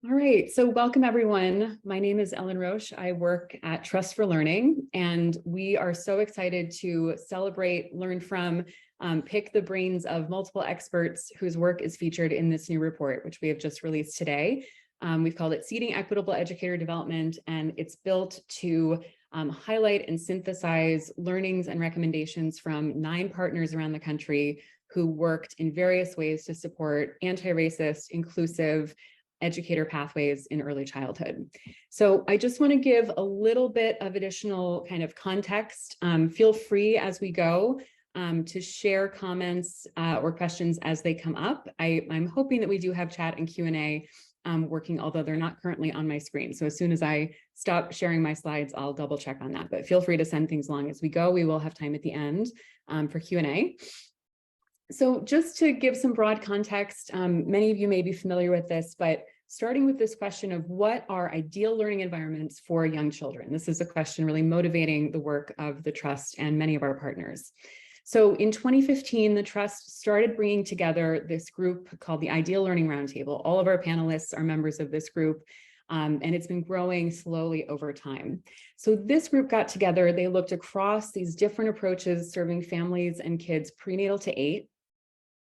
All right, so welcome everyone. My name is Ellen Roche. I work at Trust for Learning, and we are so excited to celebrate, learn from, pick the brains of multiple experts whose work is featured in this new report, which we have just released today. We've called it Seeding Equitable Educator Development, and it's built to highlight and synthesize learnings and recommendations from 9 partners around the country who worked in various ways to support anti-racist, inclusive, educator pathways in early childhood. So I just want to give a little bit of additional kind of context. Feel free as we go to share comments or questions as they come up. I'm hoping that we do have chat and Q&A working, although they're not currently on my screen. So as soon as I stop sharing my slides, I'll double check on that, but feel free to send things along as we go. We will have time at the end for Q&A. So just to give some broad context, many of you may be familiar with this, but starting with this question of what are ideal learning environments for young children? This is a question really motivating the work of the Trust and many of our partners. So in 2015, the Trust started bringing together this group called the Ideal Learning Roundtable. All of our panelists are members of this group, and it's been growing slowly over time. So this group got together, they looked across these different approaches serving families and kids prenatal to 8.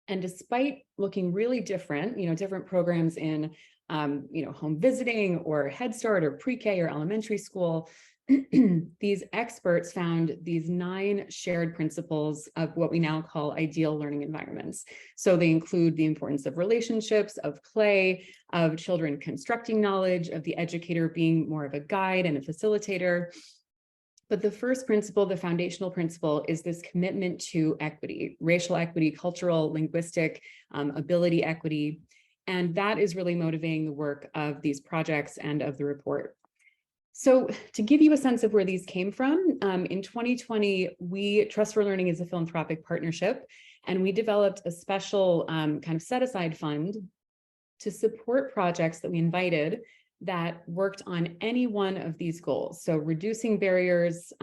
And despite looking really different, different programs in, home visiting or Head Start or pre-K or elementary school, these experts found these 9 shared principles of what we now call ideal learning environments. So they include the importance of relationships, of play, of children constructing knowledge, of the educator being more of a guide and a facilitator. But the first principle, the foundational principle, is this commitment to equity, racial equity, cultural, linguistic, ability equity. And that is really motivating the work of these projects and of the report. So to give you a sense of where these came from, in 2020, Trust for Learning is a philanthropic partnership, and we developed a special kind of set-aside fund to support projects that we invited that worked on any one of these goals. So reducing barriers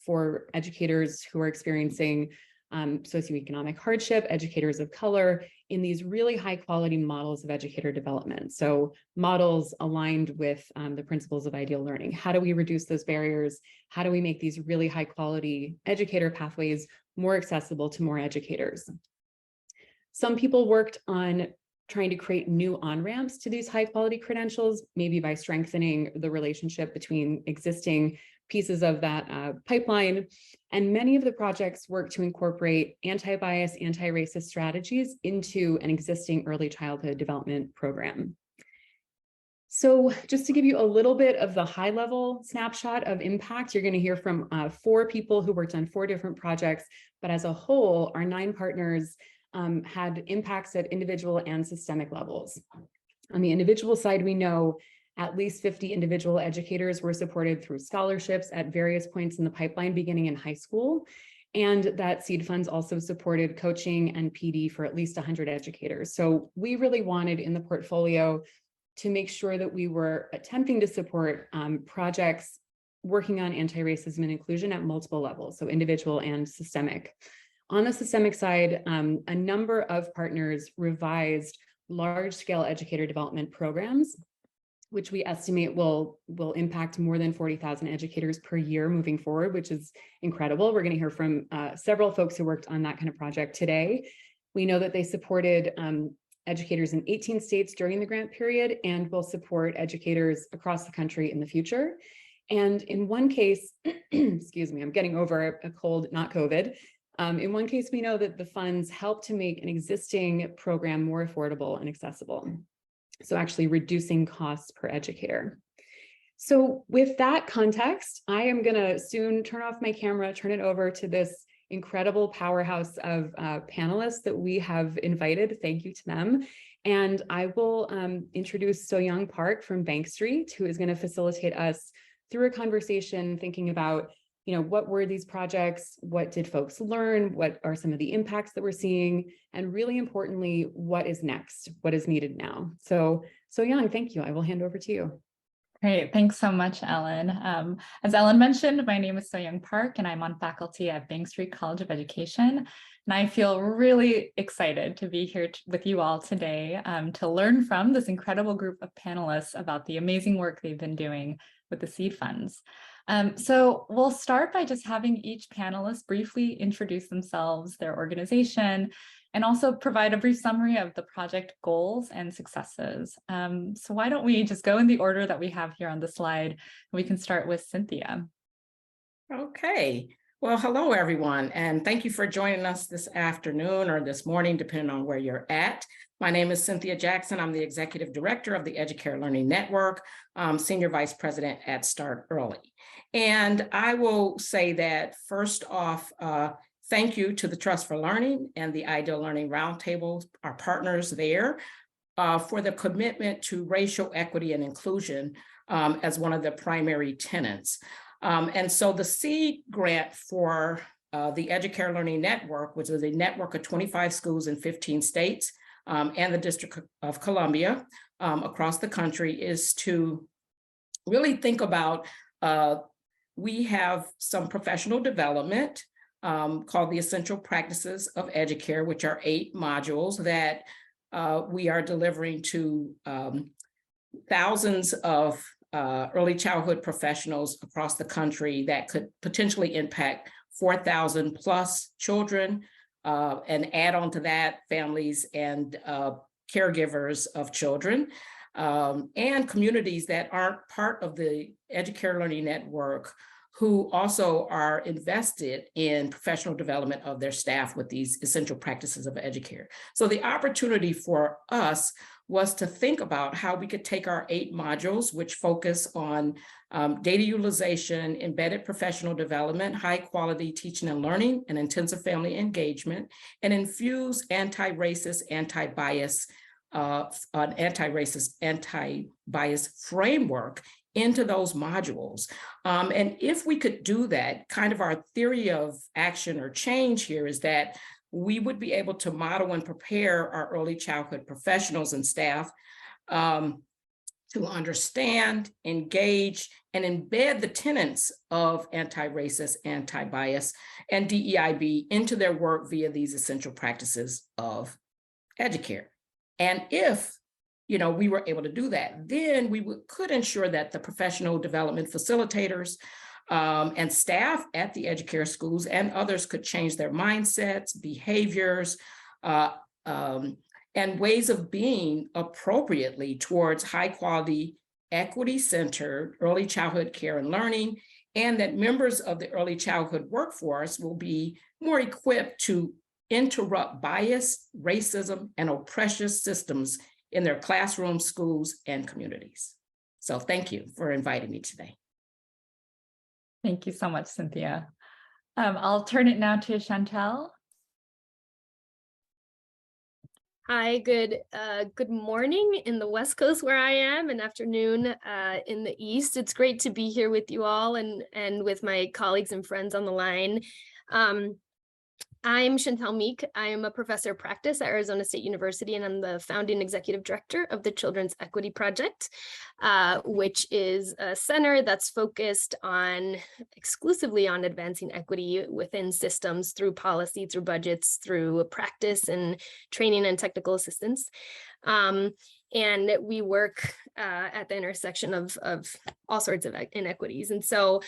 for educators who are experiencing socioeconomic hardship, educators of color, in these really high quality models of educator development. So models aligned with the principles of ideal learning. How do we reduce those barriers? How do we make these really high quality educator pathways more accessible to more educators? Some people worked on trying to create new on-ramps to these high quality credentials, maybe by strengthening the relationship between existing pieces of that pipeline. And many of the projects work to incorporate anti-bias, anti-racist strategies into an existing early childhood development program. So just to give you a little bit of the high level snapshot of impact, you're going to hear from 4 people who worked on 4 different projects, but as a whole, our 9 partners had impacts at individual and systemic levels. On the individual side, we know at least 50 individual educators were supported through scholarships at various points in the pipeline, beginning in high school, and that seed funds also supported coaching and PD for at least 100 educators. So we really wanted in the portfolio to make sure that we were attempting to support projects working on anti-racism and inclusion at multiple levels, so individual and systemic. On the systemic side, a number of partners revised large-scale educator development programs, which we estimate will impact more than 40,000 educators per year moving forward, which is incredible. We're going to hear from several folks who worked on that kind of project today. We know that they supported educators in 18 states during the grant period and will support educators across the country in the future. And in one case, excuse me, I'm getting over a cold, not COVID. In one case, we know that the funds help to make an existing program more affordable and accessible. So actually reducing costs per educator. So with that context, I am going to soon turn off my camera, turn it over to this incredible powerhouse of panelists that we have invited. Thank you to them. And I will introduce Soyoung Park from Bank Street, who is going to facilitate us through a conversation thinking about what were these projects? What did folks learn? What are some of the impacts that we're seeing? And really importantly, what is next? What is needed now? So Soyoung, thank you. I will hand over to you. Great. Thanks so much, Ellen. As Ellen mentioned, my name is Soyoung Park, and I'm on faculty at Bank Street College of Education. And I feel really excited to be here with you all today to learn from this incredible group of panelists about the amazing work they've been doing with the seed funds. So we'll start by just having each panelist briefly introduce themselves, their organization, and also provide a brief summary of the project goals and successes. So why don't we just go in the order that we have here on the slide? We can start with Cynthia. Okay. Well, hello, everyone, and thank you for joining us this afternoon or this morning, depending on where you're at. My name is Cynthia Jackson. I'm the Executive Director of the Educare Learning Network, Senior Vice President at Start Early. And I will say that first off, thank you to the Trust for Learning and the Ideal Learning Roundtable, our partners there, for the commitment to racial equity and inclusion as one of the primary tenets. And so the seed grant for the Educare Learning Network, which is a network of 25 schools in 15 states and the District of Columbia across the country, is to really think about, we have some professional development called the Essential Practices of Educare, which are 8 modules that we are delivering to thousands of early childhood professionals across the country that could potentially impact 4,000 plus children, and add on to that families and caregivers of children, and communities that aren't part of the Educare Learning Network, who also are invested in professional development of their staff with these essential practices of Educare. So the opportunity for us was to think about how we could take our 8 modules, which focus on data utilization, embedded professional development, high quality teaching and learning, and intensive family engagement, and infuse anti-racist, anti-bias, anti-bias framework into those modules. And if we could do that, kind of our theory of action or change here is that we would be able to model and prepare our early childhood professionals and staff to understand, engage, and embed the tenets of anti-racist, anti-bias, and DEIB into their work via these essential practices of Educare. And if we were able to do that, then we could ensure that the professional development facilitators and staff at the Educare schools and others could change their mindsets, behaviors, and ways of being appropriately towards high quality, equity-centered early childhood care and learning, and that members of the early childhood workforce will be more equipped to interrupt bias, racism, and oppression systems in their classrooms, schools, and communities. So thank you for inviting me today. Thank you so much, Cynthia. I'll turn it now to Chantel. Hi, good morning in the West Coast where I am, and afternoon in the East. It's great to be here with you all and with my colleagues and friends on the line. I'm Chantel Meek. I am a professor of practice at Arizona State University, and I'm the founding executive director of the Children's Equity Project, which is a center that's focused exclusively on advancing equity within systems through policy, through budgets, through practice and training and technical assistance. And we work at the intersection of all sorts of inequities. And so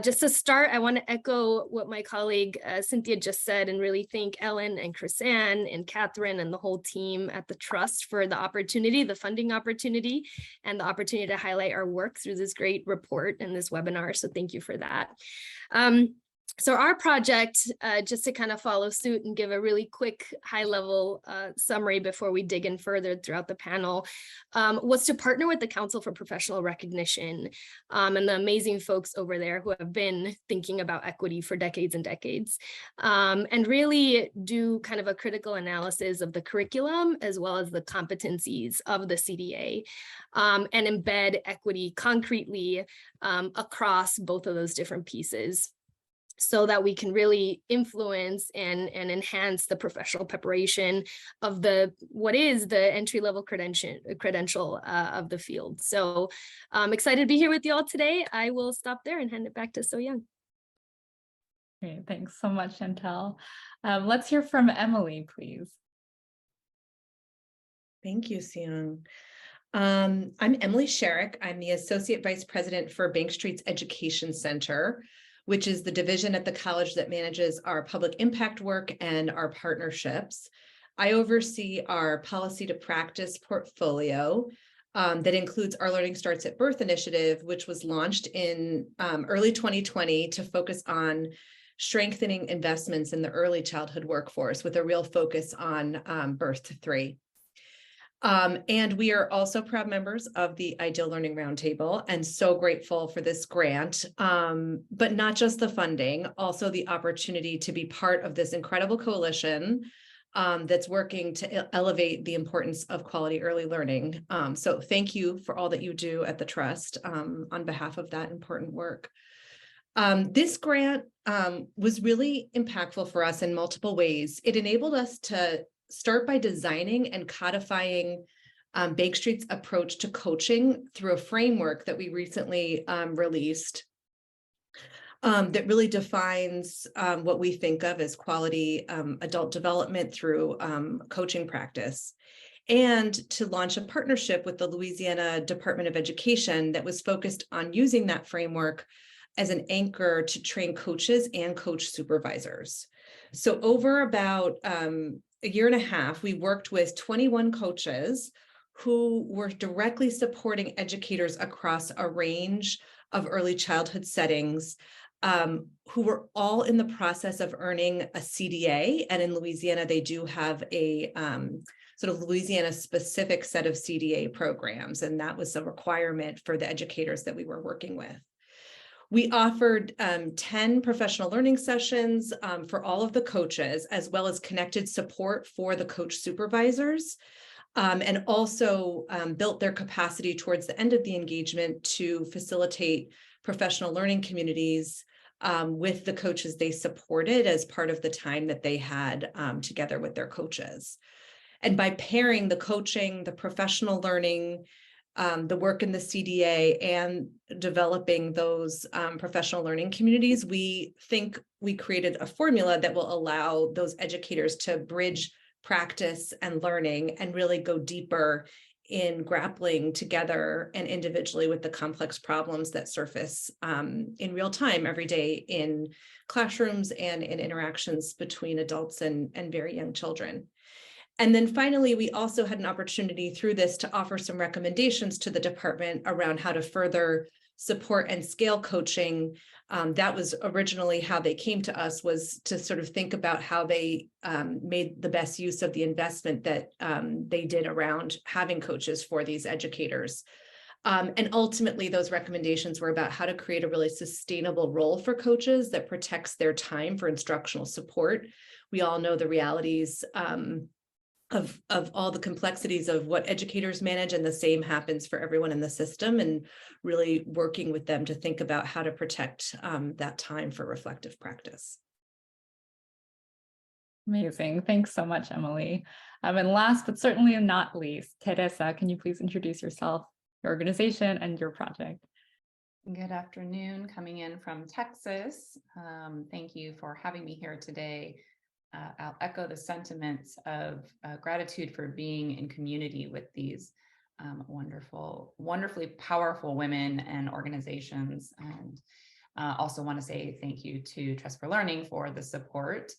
just to start, I want to echo what my colleague Cynthia just said and really thank Ellen and Chrisanne and Catherine and the whole team at the Trust for the opportunity, the funding opportunity, and the opportunity to highlight our work through this great report and this webinar. So thank you for that. So our project, just to kind of follow suit and give a really quick high-level summary before we dig in further throughout the panel, was to partner with the Council for Professional Recognition and the amazing folks over there who have been thinking about equity for decades and decades, and really do kind of a critical analysis of the curriculum as well as the competencies of the CDA, and embed equity concretely across both of those different pieces, so that we can really influence and enhance the professional preparation of what is the entry-level credential of the field. So I'm excited to be here with you all today. I will stop there and hand it back to Soyoung. Great, thanks so much, Chantel. Let's hear from Emily, please. Thank you, Soyoung. I'm Emily Sherrick. I'm the Associate Vice President for Bank Street's Education Center, which is the division at the college that manages our public impact work and our partnerships. I oversee our policy to practice portfolio that includes our Learning Starts at Birth initiative, which was launched in early 2020 to focus on strengthening investments in the early childhood workforce with a real focus on birth to 3. And we are also proud members of the Ideal Learning Roundtable and so grateful for this grant, but not just the funding, also the opportunity to be part of this incredible coalition that's working to elevate the importance of quality early learning. So thank you for all that you do at the Trust on behalf of that important work. This grant was really impactful for us in multiple ways. It enabled us to start by designing and codifying Bank Street's approach to coaching through a framework that we recently released that really defines what we think of as quality adult development through coaching practice, and to launch a partnership with the Louisiana Department of Education that was focused on using that framework as an anchor to train coaches and coach supervisors. So over about a year and a half, we worked with 21 coaches who were directly supporting educators across a range of early childhood settings, who were all in the process of earning a CDA. And in Louisiana, they do have a sort of Louisiana specific set of CDA programs. And that was a requirement for the educators that we were working with. We offered 10 professional learning sessions for all of the coaches, as well as connected support for the coach supervisors, and also built their capacity towards the end of the engagement to facilitate professional learning communities with the coaches they supported as part of the time that they had together with their coaches. And by pairing the coaching, the professional learning, the work in the CDA, and developing those professional learning communities, we think we created a formula that will allow those educators to bridge practice and learning and really go deeper in grappling together and individually with the complex problems that surface in real time every day in classrooms and in interactions between adults and very young children. And then finally, we also had an opportunity through this to offer some recommendations to the department around how to further support and scale coaching. That was originally how they came to us, was to sort of think about how they made the best use of the investment that they did around having coaches for these educators. And ultimately, those recommendations were about how to create a really sustainable role for coaches that protects their time for instructional support. We all know the realities of all the complexities of what educators manage, and the same happens for everyone in the system, and really working with them to think about how to protect that time for reflective practice. Amazing. Thanks so much, Emily. And last but certainly not least, Teresa, can you please introduce yourself, your organization, and your project? Good afternoon, coming in from Texas. Thank you for having me here today. I'll echo the sentiments of gratitude for being in community with these wonderfully powerful women and organizations. And also want to say thank you to Trust for Learning for the support.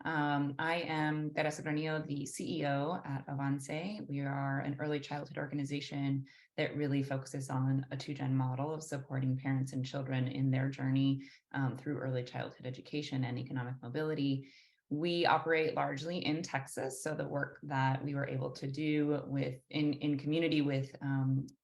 I am Teresa Granillo, the CEO at AVANCE. We are an early childhood organization that really focuses on a 2-gen model of supporting parents and children in their journey through early childhood education and economic mobility. We operate largely in Texas, so the work that we were able to do in community with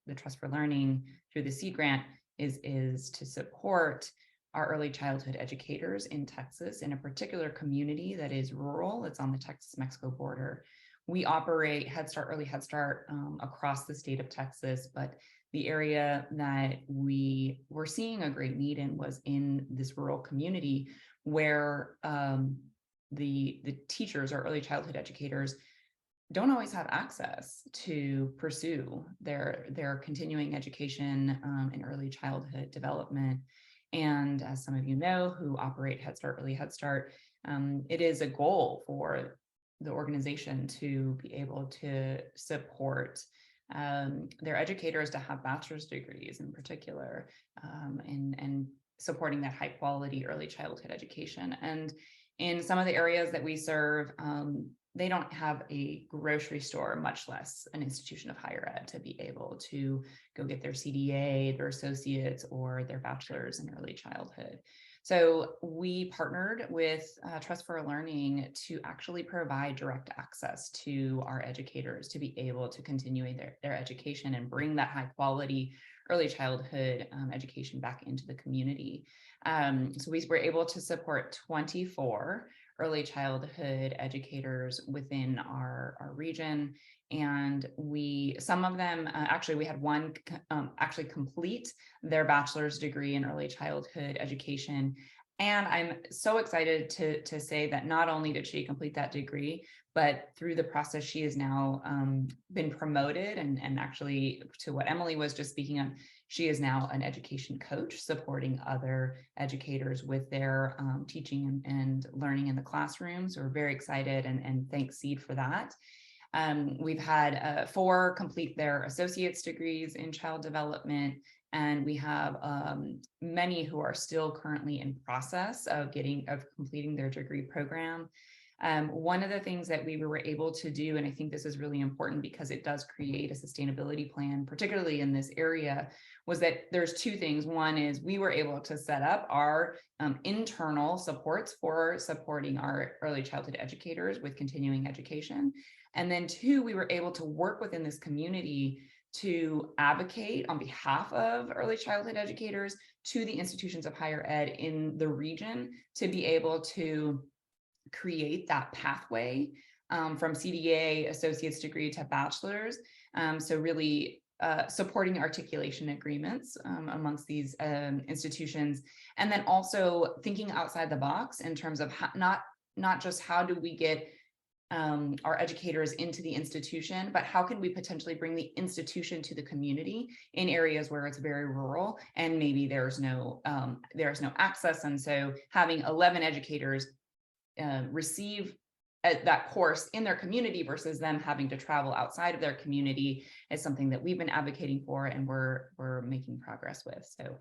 the Trust for Learning through the Seed Grant is to support our early childhood educators in Texas, in a particular community that is rural. It's on the Texas-Mexico border. We operate early Head Start across the state of Texas, but the area that we were seeing a great need in was in this rural community where the teachers or early childhood educators don't always have access to pursue their continuing education in early childhood development. And as some of you know who operate Head Start, Early Head Start, it is a goal for the organization to be able to support their educators to have bachelor's degrees in particular, and supporting that high quality early childhood education. And in some of the areas that we serve, they don't have a grocery store, much less an institution of higher ed, to be able to go get their CDA, their associates, or their bachelor's in early childhood. So we partnered with Trust for Learning to actually provide direct access to our educators to be able to continue their education and bring that high quality early childhood education back into the community. So we were able to support 24 early childhood educators within our region. And some of them, actually, we had one actually complete their bachelor's degree in early childhood education. And I'm so excited to say that not only did she complete that degree, but through the process, she has now been promoted, and actually, to what Emily was just speaking of, she is now an education coach supporting other educators with their teaching and learning in the classroom. So we're very excited, and thanks Seed for that. We've had 4 complete their associate's degrees in child development, and we have many who are still currently in process of completing their degree program. One of the things that we were able to do, and I think this is really important because it does create a sustainability plan, particularly in this area, was that there's 2 things. One is we were able to set up our internal supports for supporting our early childhood educators with continuing education. And then 2, we were able to work within this community to advocate on behalf of early childhood educators to the institutions of higher ed in the region to be able to create that pathway from CDA, associate's degree to bachelor's. So really supporting articulation agreements amongst these institutions, and then also thinking outside the box in terms of not just how do we get our educators into the institution, but how can we potentially bring the institution to the community in areas where it's very rural and maybe there's no access. And so having 11 educators receive that course in their community versus them having to travel outside of their community is something that we've been advocating for, and we're making progress with. So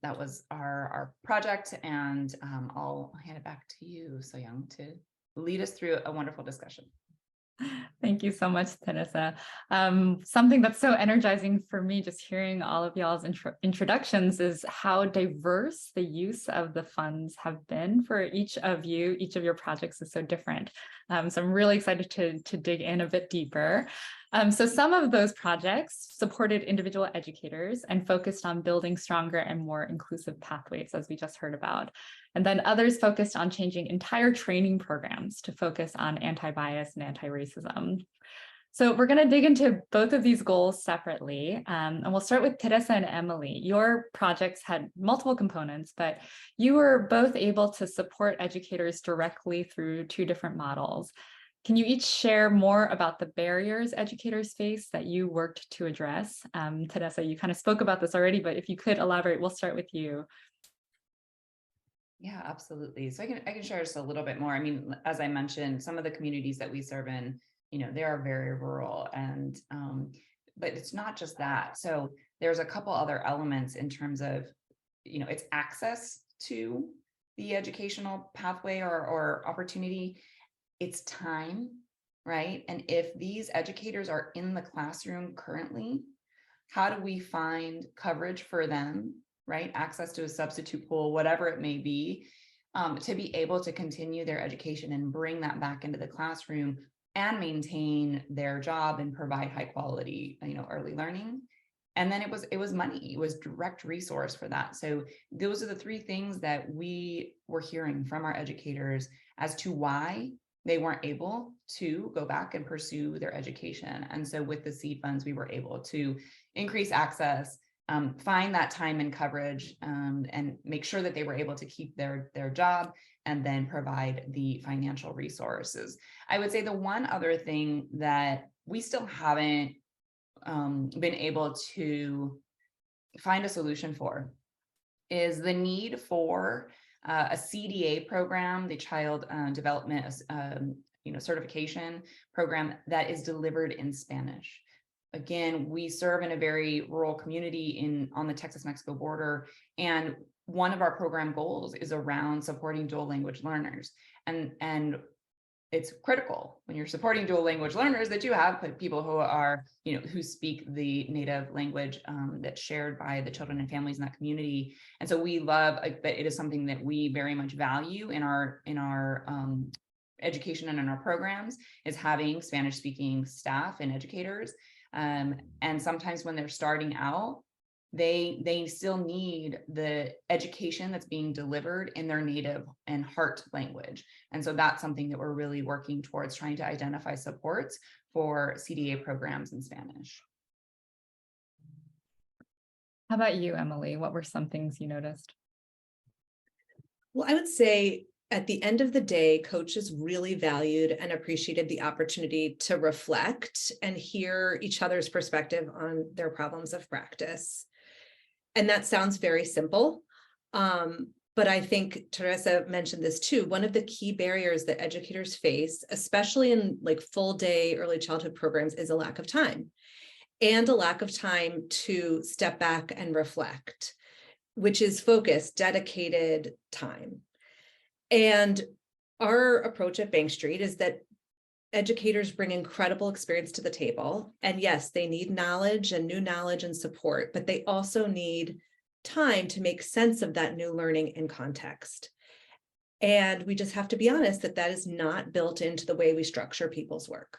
that was our project, and I'll hand it back to you, Soyoung, to lead us through a wonderful discussion. Thank you so much, Teresa. Something that's so energizing for me just hearing all of y'all's introductions is how diverse the use of the funds have been for each of you. Each of your projects is so different. So I'm really excited to dig in a bit deeper. So some of those projects supported individual educators and focused on building stronger and more inclusive pathways, as we just heard about. And then others focused on changing entire training programs to focus on anti-bias and anti-racism. So we're going to dig into both of these goals separately, and we'll start with Teresa and Emily. Your projects had multiple components, but you were both able to support educators directly through 2 different models. Can you each share more about the barriers educators face that you worked to address? Teresa, you kind of spoke about this already, but if you could elaborate, we'll start with you. Yeah, absolutely. So I can share just a little bit more. I mean, as I mentioned, some of the communities that we serve in, they are very rural, and but it's not just that. So there's a couple other elements in terms of, it's access to the educational pathway or opportunity. It's time, right? And if these educators are in the classroom currently, how do we find coverage for them, right? Access to a substitute pool, whatever it may be, to be able to continue their education and bring that back into the classroom and maintain their job and provide high quality, early learning. And then it was money, it was direct resource for that. So those are the 3 things that we were hearing from our educators as to why they weren't able to go back and pursue their education. And so with the seed funds, we were able to increase access, find that time and coverage, and make sure that they were able to keep their job, and then provide the financial resources. I would say the one other thing that we still haven't been able to find a solution for is the need for a CDA program, the Child Development Certification program that is delivered in Spanish. Again, we serve in a very rural community on the Texas-Mexico border, and one of our program goals is around supporting dual language learners. And it's critical when you're supporting dual language learners that you have people who are, who speak the native language that's shared by the children and families in that community. And so we love that it is something that we very much value in our education and in our programs, is having Spanish speaking staff and educators. And sometimes when they're starting out, they still need the education that's being delivered in their native and heart language. And so that's something that we're really working towards, trying to identify supports for CDA programs in Spanish. How about you, Emily? What were some things you noticed? Well, I would say at the end of the day, coaches really valued and appreciated the opportunity to reflect and hear each other's perspective on their problems of practice. And that sounds very simple, but I think Teresa mentioned this too. One of the key barriers that educators face, especially in like full day early childhood programs, is a lack of time, and a lack of time to step back and reflect, which is focused, dedicated time. And our approach at Bank Street is that educators bring incredible experience to the table. And yes, they need knowledge and new knowledge and support, but they also need time to make sense of that new learning in context. And we just have to be honest that that is not built into the way we structure people's work.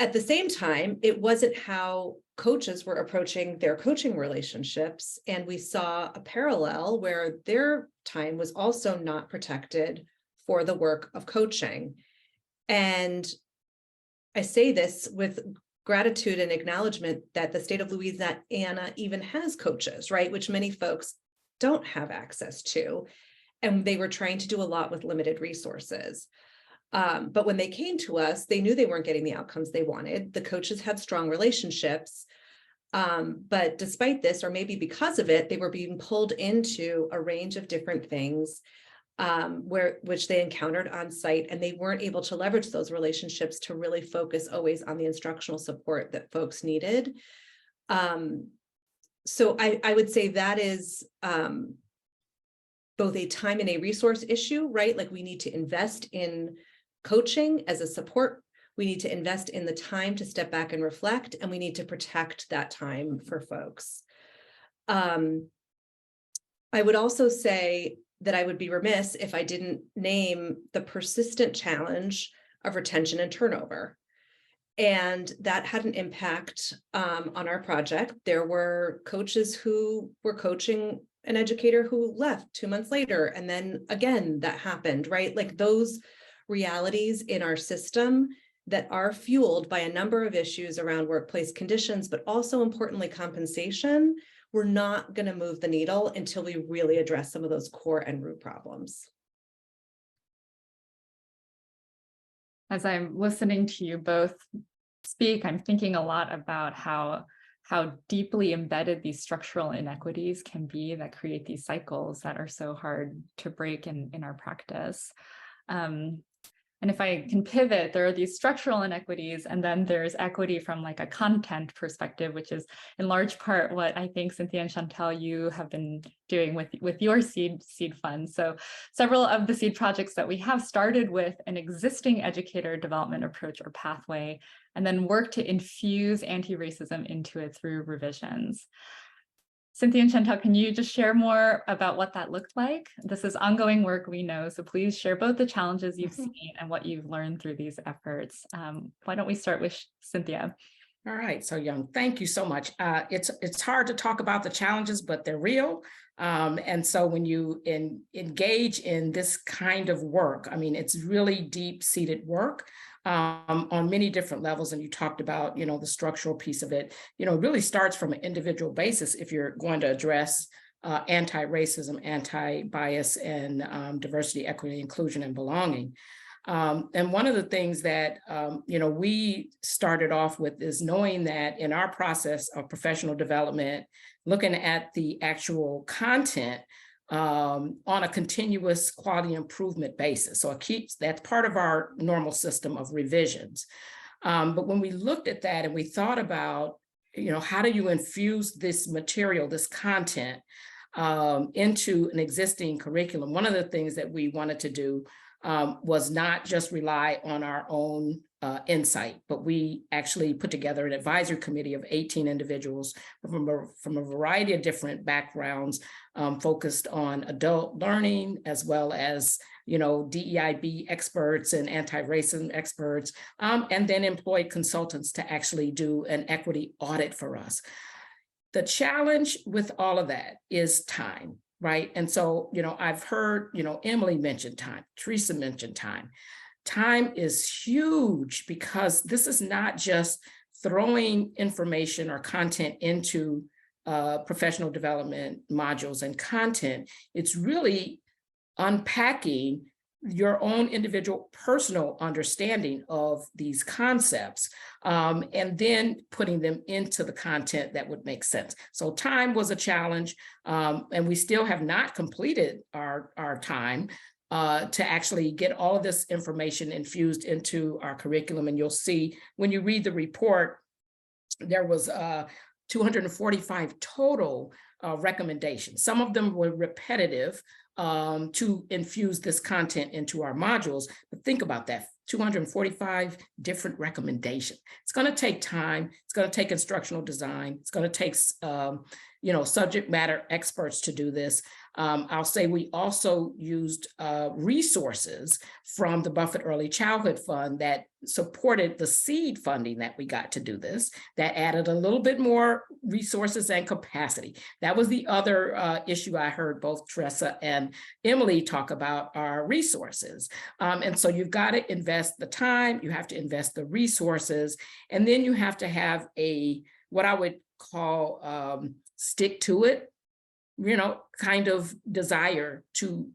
At the same time, it wasn't how coaches were approaching their coaching relationships. And we saw a parallel where their time was also not protected for the work of coaching. And I say this with gratitude and acknowledgement that the state of Louisiana even has coaches, right? Which many folks don't have access to. And they were trying to do a lot with limited resources. But when they came to us, they knew they weren't getting the outcomes they wanted. The coaches had strong relationships. But despite this, or maybe because of it, they were being pulled into a range of different things which they encountered on site, and they weren't able to leverage those relationships to really focus always on the instructional support that folks needed. So I would say that is both a time and a resource issue, right? Like we need to invest in coaching as a support. We need to invest in the time to step back and reflect, and we need to protect that time for folks. I would also say that I would be remiss if I didn't name the persistent challenge of retention and turnover. And that had an impact on our project. There were coaches who were coaching an educator who left 2 months later, and then again, that happened, right? Like those realities in our system that are fueled by a number of issues around workplace conditions, but also importantly, compensation. We're not going to move the needle until we really address some of those core and root problems. As I'm listening to you both speak, I'm thinking a lot about how deeply embedded these structural inequities can be that create these cycles that are so hard to break in our practice. And if I can pivot, there are these structural inequities, and then there's equity from like a content perspective, which is in large part what I think Cynthia and Chantal, you have been doing with your seed fund. So several of the seed projects that we have started with an existing educator development approach or pathway, and then work to infuse anti-racism into it through revisions. Cynthia and Chantal, can you just share more about what that looked like? This is ongoing work, we know, so please share both the challenges you've seen and what you've learned through these efforts. Why don't we start with Cynthia? All right, Soyoung, thank you so much. It's hard to talk about the challenges, but they're real. And so when you engage in this kind of work, I mean, it's really deep-seated work on many different levels. And you talked about, the structural piece of it, it really starts from an individual basis if you're going to address anti-racism, anti-bias, and diversity, equity, inclusion, and belonging. And one of the things that, we started off with is knowing that in our process of professional development, looking at the actual content on a continuous quality improvement basis. So that's part of our normal system of revisions. But when we looked at that and we thought about, how do you infuse this material, this content into an existing curriculum? One of the things that we wanted to do was not just rely on our own insight, but we actually put together an advisory committee of 18 individuals from a variety of different backgrounds, focused on adult learning, as well as, DEIB experts and anti-racism experts, and then employed consultants to actually do an equity audit for us. The challenge with all of that is time, right? And so, I've heard, Emily mention time, Teresa mentioned time. Time is huge because this is not just throwing information or content into professional development modules and content. It's really unpacking your own individual personal understanding of these concepts, and then putting them into the content that would make sense. So time was a challenge, and we still have not completed our time to actually get all of this information infused into our curriculum. And you'll see when you read the report, there was 245 total recommendations. Some of them were repetitive to infuse this content into our modules. But think about that, 245 different recommendations. It's going to take time. It's going to take instructional design. It's going to take, subject matter experts to do this. I'll say we also used resources from the Buffett Early Childhood Fund that supported the seed funding that we got to do this, that added a little bit more resources and capacity. That was the other issue I heard both Teresa and Emily talk about, our resources. And so you've got to invest the time, you have to invest the resources, and then you have to have what I would call stick to it, kind of desire to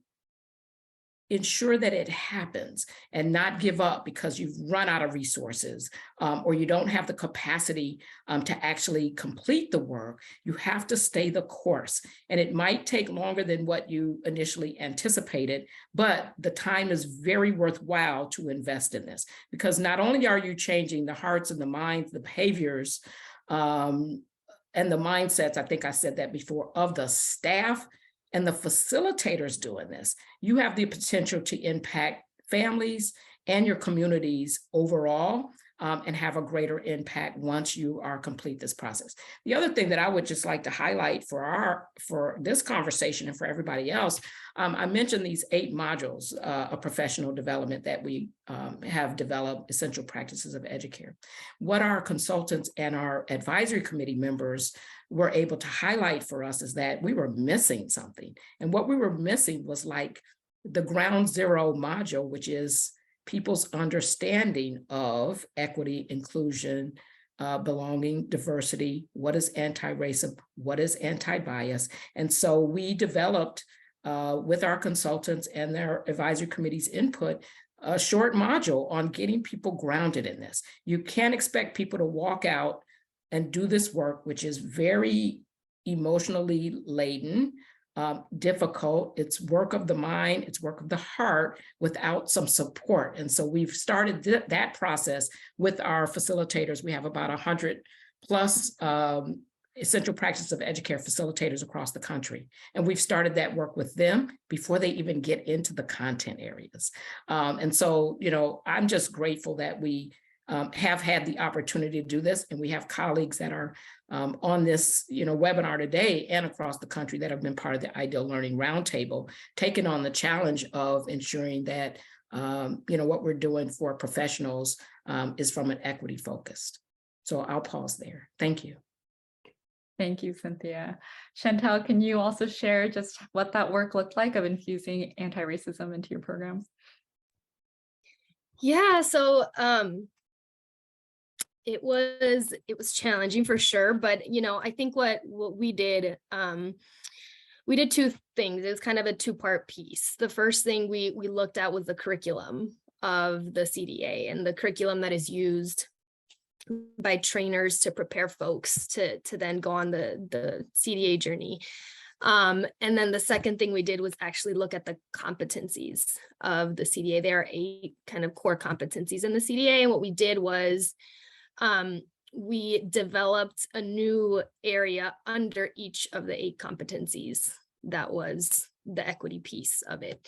ensure that it happens and not give up because you've run out of resources, or you don't have the capacity to actually complete the work. You have to stay the course. And it might take longer than what you initially anticipated, but the time is very worthwhile to invest in this, because not only are you changing the hearts and the minds, the behaviors, and the mindsets, I think I said that before, of the staff and the facilitators doing this, you have the potential to impact families and your communities overall, and have a greater impact once you are complete this process. The other thing that I would just like to highlight for this conversation and for everybody else, I mentioned these 8 modules of professional development that we have developed, essential practices of Educare. What our consultants and our advisory committee members were able to highlight for us is that we were missing something. And what we were missing was like the ground zero module, which is people's understanding of equity, inclusion, belonging, diversity, what is anti-racism, what is anti-bias. And so we developed with our consultants and their advisory committee's input, a short module on getting people grounded in this. You can't expect people to walk out and do this work, which is very emotionally laden, difficult. It's work of the mind, it's work of the heart without some support. And so we've started that process with our facilitators. We have about 100 plus essential practices of Educare facilitators across the country. And we've started that work with them before they even get into the content areas. And so, I'm just grateful that we have had the opportunity to do this. And we have colleagues that are on this webinar today and across the country that have been part of the Ideal Learning Roundtable, taking on the challenge of ensuring that what we're doing for professionals is from an equity focused. So I'll pause there. Thank you. Thank you, Cynthia. Chantel, can you also share just what that work looked like of infusing anti-racism into your programs? Yeah, so it was challenging for sure, but I think what we did 2 things. It was kind of a 2-part piece. The first thing we looked at was the curriculum. of the CDA and the curriculum that is used by trainers to prepare folks to then go on the CDA journey. And then the second thing we did was actually look at the competencies of the CDA. There are 8 kind of core competencies in the CDA. And what we did was we developed a new area under each of the 8 competencies. That was the equity piece of it.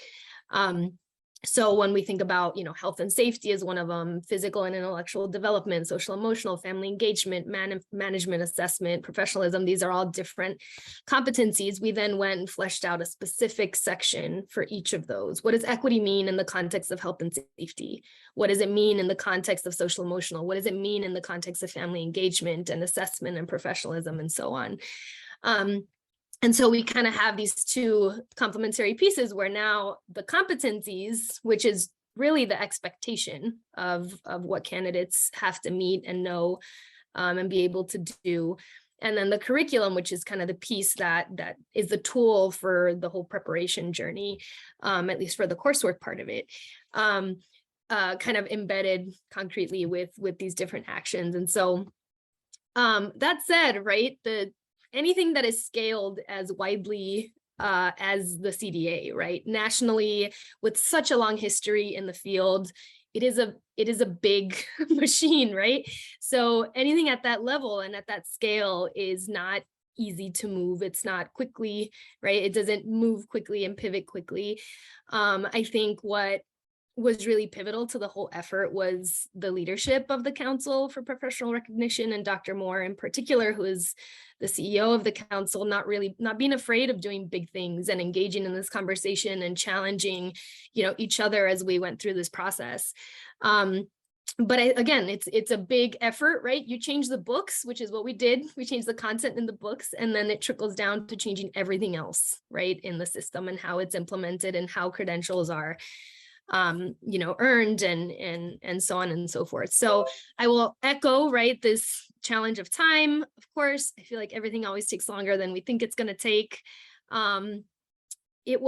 So when we think about, health and safety is one of them, physical and intellectual development, social, emotional, family engagement, management, assessment, professionalism, these are all different competencies. We then went and fleshed out a specific section for each of those. What does equity mean in the context of health and safety? What does it mean in the context of social, emotional? What does it mean in the context of family engagement and assessment and professionalism and so on? And so we kind of have these 2 complementary pieces where now the competencies, which is really the expectation of what candidates have to meet and know and be able to do. And then the curriculum, which is kind of the piece that is the tool for the whole preparation journey, at least for the coursework part of it, kind of embedded concretely with these different actions. And so that said, right, anything that is scaled as widely as the CDA, right? Nationally, with such a long history in the field, it is a big machine, right? So anything at that level and at that scale is not easy to move. It's not quickly, right? It doesn't move quickly and pivot quickly. I think what was really pivotal to the whole effort was the leadership of the Council for Professional Recognition, and Dr. Moore in particular, who is the CEO of the council, not being afraid of doing big things and engaging in this conversation and challenging, each other as we went through this process. But again, it's a big effort, right? You change the books, which is what we did. We changed the content in the books, and then it trickles down to changing everything else, right, in the system and how it's implemented and how credentials are earned and so on and so forth. So I will echo, right, this challenge of time. Of course, I feel like everything always takes longer than we think it's going to take. It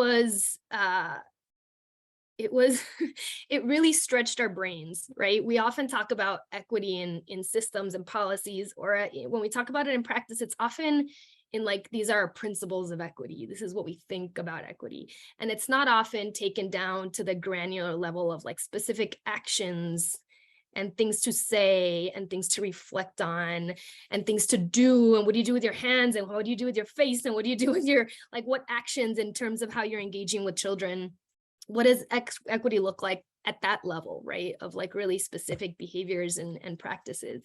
really stretched our brains, right? We often talk about equity in systems and policies, or when we talk about it in practice, it's often in like, these are our principles of equity. This is what we think about equity. And it's not often taken down to the granular level of like specific actions and things to say and things to reflect on and things to do. And what do you do with your hands? And what do you do with your face? And what do you do with your, like, what actions in terms of how you're engaging with children? What does equity look like at that level, right? Of like really specific behaviors and practices.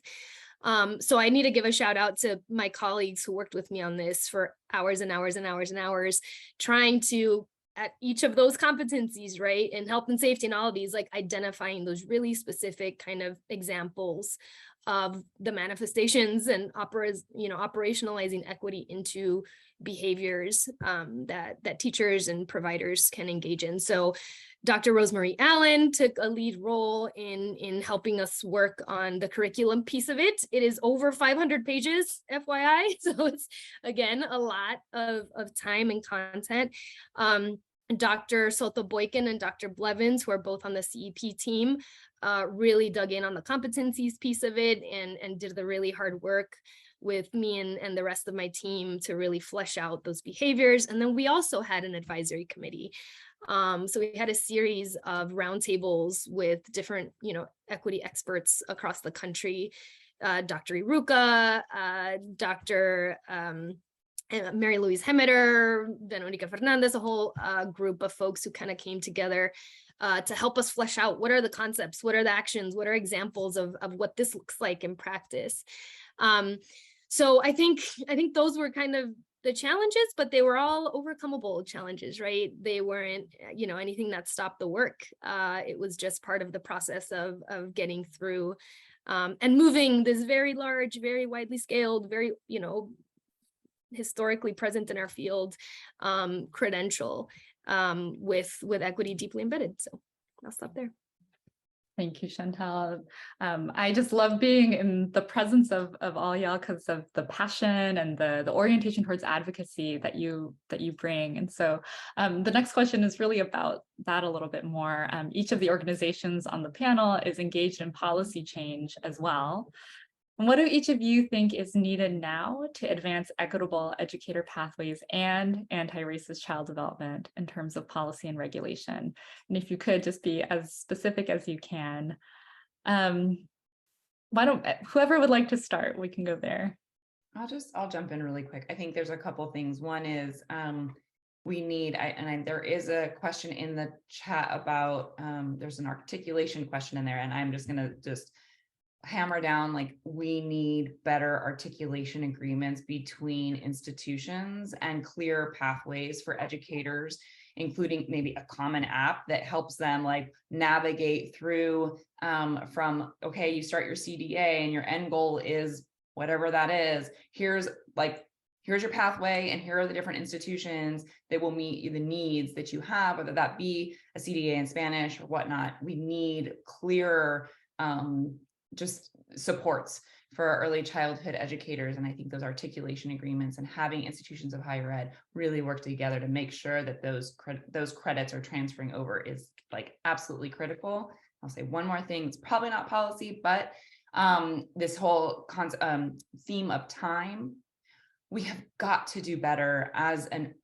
So I need to give a shout out to my colleagues who worked with me on this for hours and hours and hours and hours, trying to, at each of those competencies, right, in health and safety and all of these, like identifying those really specific kind of examples of the manifestations and operationalizing equity into behaviors that teachers and providers can engage in. So Dr. Rosemary Allen took a lead role in helping us work on the curriculum piece of it. It is over 500 pages, FYI. So it's, again, a lot of time and content. Dr. Soto Boykin and Dr. Blevins, who are both on the CEP team, really dug in on the competencies piece of it and did the really hard work with me and the rest of my team to really flesh out those behaviors. And then we also had an advisory committee. So we had a series of roundtables with different, equity experts across the country, Dr. Iruka, Dr. Mary Louise Hemeter, Veronica Fernandez, a whole group of folks who kind of came together to help us flesh out what are the concepts, what are the actions, what are examples of what this looks like in practice. So I think those were kind of the challenges, but they were all overcomable challenges, right? They weren't, anything that stopped the work. It was just part of the process of getting through and moving this very large, very widely scaled, very, historically present in our field credential with equity deeply embedded. So I'll stop there. Thank you, Chantal. I just love being in the presence of all y'all because of the passion and the orientation towards advocacy that you bring. And so the next question is really about that a little bit more. Each of the organizations on the panel is engaged in policy change as well. And what do each of you think is needed now to advance equitable educator pathways and anti-racist child development in terms of policy and regulation? And if you could just be as specific as you can. Whoever would like to start, we can go there. I'll jump in really quick. I think there's a couple things. One is there is a question in the chat about, there's an articulation question in there, and I'm just gonna hammer down, like, we need better articulation agreements between institutions and clear pathways for educators, including maybe a common app that helps them like navigate through from, okay, you start your CDA and your end goal is whatever that is. Here's your pathway, and here are the different institutions that will meet the needs that you have, whether that be a CDA in Spanish or whatnot. We need clearer just supports for our early childhood educators. And I think those articulation agreements and having institutions of higher ed really work together to make sure that those credits are transferring over is like absolutely critical. I'll say one more thing. It's probably not policy, but this whole theme of time, we have got to do better as an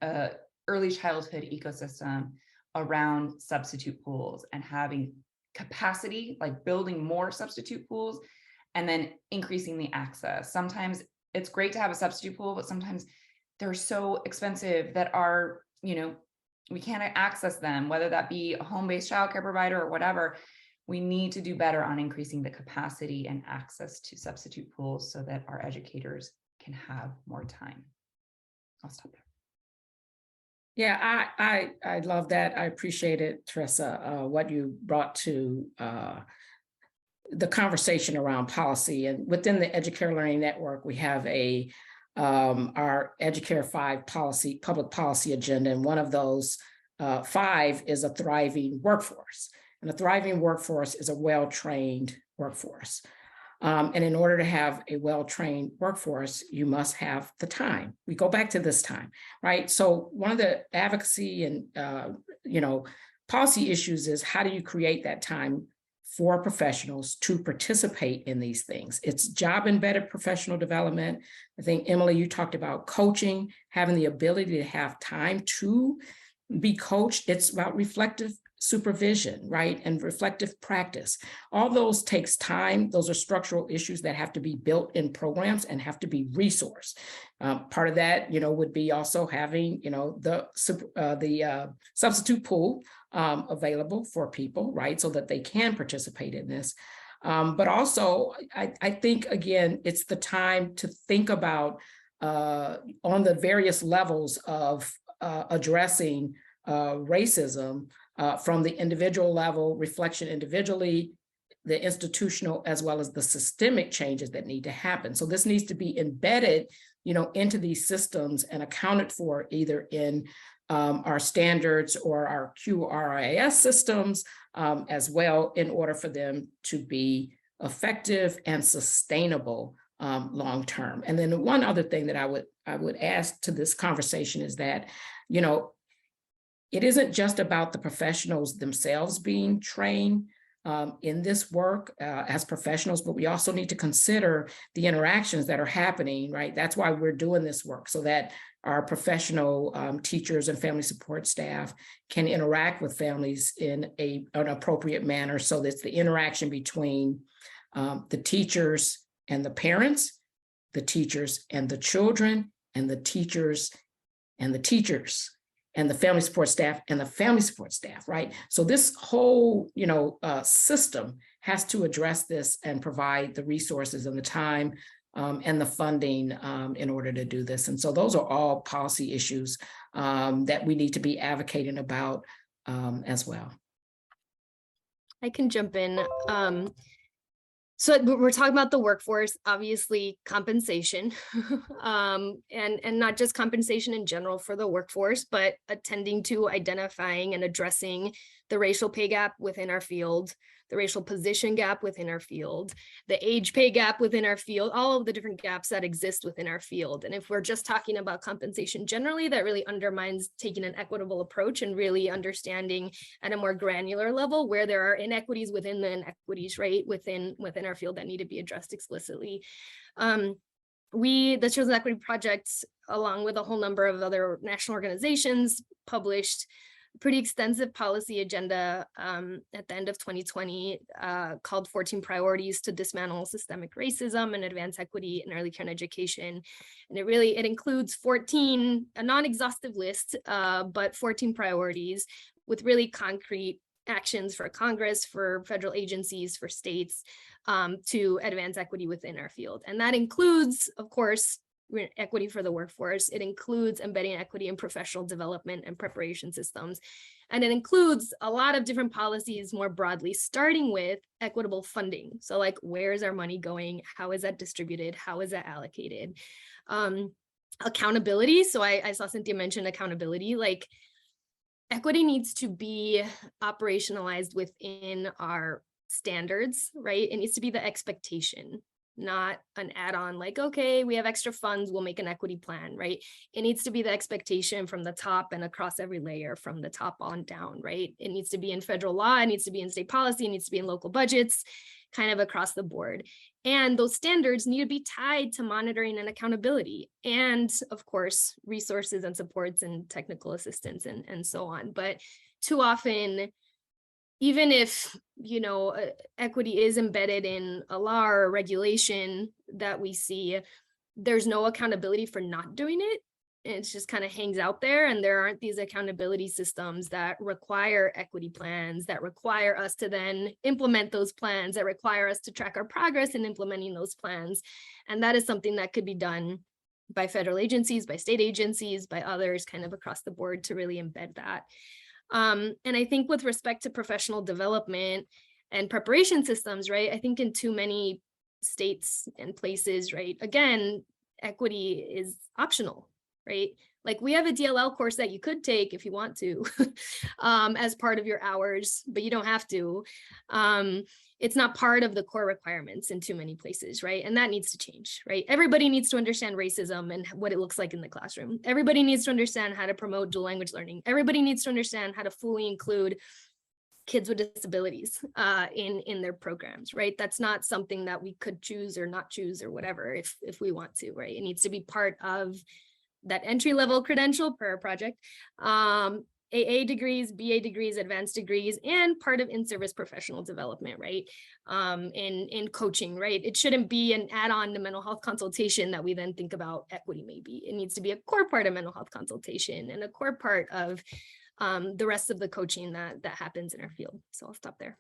early childhood ecosystem around substitute pools and having capacity, like building more substitute pools and then increasing the access. Sometimes it's great to have a substitute pool, but sometimes they're so expensive that we can't access them, whether that be a home-based childcare provider or whatever. We need to do better on increasing the capacity and access to substitute pools so that our educators can have more time. I'll stop there. Yeah, I love that. I appreciate it, Teresa, what you brought to the conversation around policy. And within the Educare Learning Network, we have our Educare 5 public policy agenda. And one of those 5 is a thriving workforce. And a thriving workforce is a well-trained workforce. And in order to have a well-trained workforce, you must have the time. We go back to this time, right? So one of the advocacy and policy issues is, how do you create that time for professionals to participate in these things? It's job-embedded professional development. I think, Emily, you talked about coaching, having the ability to have time to be coached. It's about reflective supervision, right? And reflective practice. All those takes time. Those are structural issues that have to be built in programs and have to be resourced. Part of that, would be also having, the substitute pool available for people, right? So that they can participate in this. But also, I think, again, it's the time to think about on the various levels of addressing racism, from the individual level, reflection individually, the institutional, as well as the systemic changes that need to happen. So this needs to be embedded, into these systems and accounted for either in our standards or our QRIS systems as well, in order for them to be effective and sustainable long-term. And then one other thing that I would add to this conversation is that, it isn't just about the professionals themselves being trained in this work as professionals, but we also need to consider the interactions that are happening, right? That's why we're doing this work, so that our professional teachers and family support staff can interact with families in an appropriate manner. So that's the interaction between the teachers and the parents, the teachers and the children, and the teachers and the teachers, and the family support staff and the family support staff, right? So this whole, system has to address this and provide the resources and the time and the funding in order to do this. And so those are all policy issues that we need to be advocating about as well. I can jump in. So we're talking about the workforce, obviously compensation, and not just compensation in general for the workforce, but attending to identifying and addressing the racial pay gap within our field, the racial position gap within our field, the age pay gap within our field, all of the different gaps that exist within our field. And if we're just talking about compensation generally, that really undermines taking an equitable approach and really understanding at a more granular level where there are inequities within the inequities, right, within our field that need to be addressed explicitly. The Children's Equity Project, along with a whole number of other national organizations, published pretty extensive policy agenda at the end of 2020 called 14 Priorities to Dismantle Systemic Racism and Advance Equity in Early Care and Education. And it includes 14, a non-exhaustive list, but 14 priorities with really concrete actions for Congress, for federal agencies, for states to advance equity within our field. And that includes, of course, equity for the workforce. It includes embedding equity in professional development and preparation systems. And it includes a lot of different policies more broadly, starting with equitable funding. So like, where's our money going? How is that distributed? How is that allocated? Accountability. So I saw Cynthia mention accountability. Like, equity needs to be operationalized within our standards, right? It needs to be the expectation, not an add-on like, okay, we have extra funds, we'll make an equity plan, right? It needs to be the expectation from the top and across every layer, from the top on down, right? It needs to be in federal law, it needs to be in state policy, it needs to be in local budgets, kind of across the board. And those standards need to be tied to monitoring and accountability, and of course, resources and supports and technical assistance and so on. But too often, even if, you know, equity is embedded in a law or a regulation that we see, there's no accountability for not doing it. It just kind of hangs out there, and there aren't these accountability systems that require equity plans, that require us to then implement those plans, that require us to track our progress in implementing those plans. And that is something that could be done by federal agencies, by state agencies, by others kind of across the board to really embed that. And I think with respect to professional development and preparation systems, right, I think in too many states and places, right, again, equity is optional, right? Like, we have a DLL course that you could take if you want to as part of your hours, but you don't have to. It's not part of the core requirements in too many places, right? And that needs to change, right? Everybody needs to understand racism and what it looks like in the classroom. Everybody needs to understand how to promote dual language learning. Everybody needs to understand how to fully include kids with disabilities in their programs, right? That's not something that we could choose or not choose or whatever if we want to, right? It needs to be part of that entry-level credential per project. AA degrees, BA degrees, advanced degrees, and part of in-service professional development, right? In coaching, right? It shouldn't be an add-on to mental health consultation that we then think about equity maybe. It needs to be a core part of mental health consultation and a core part of the rest of the coaching that happens in our field. So I'll stop there.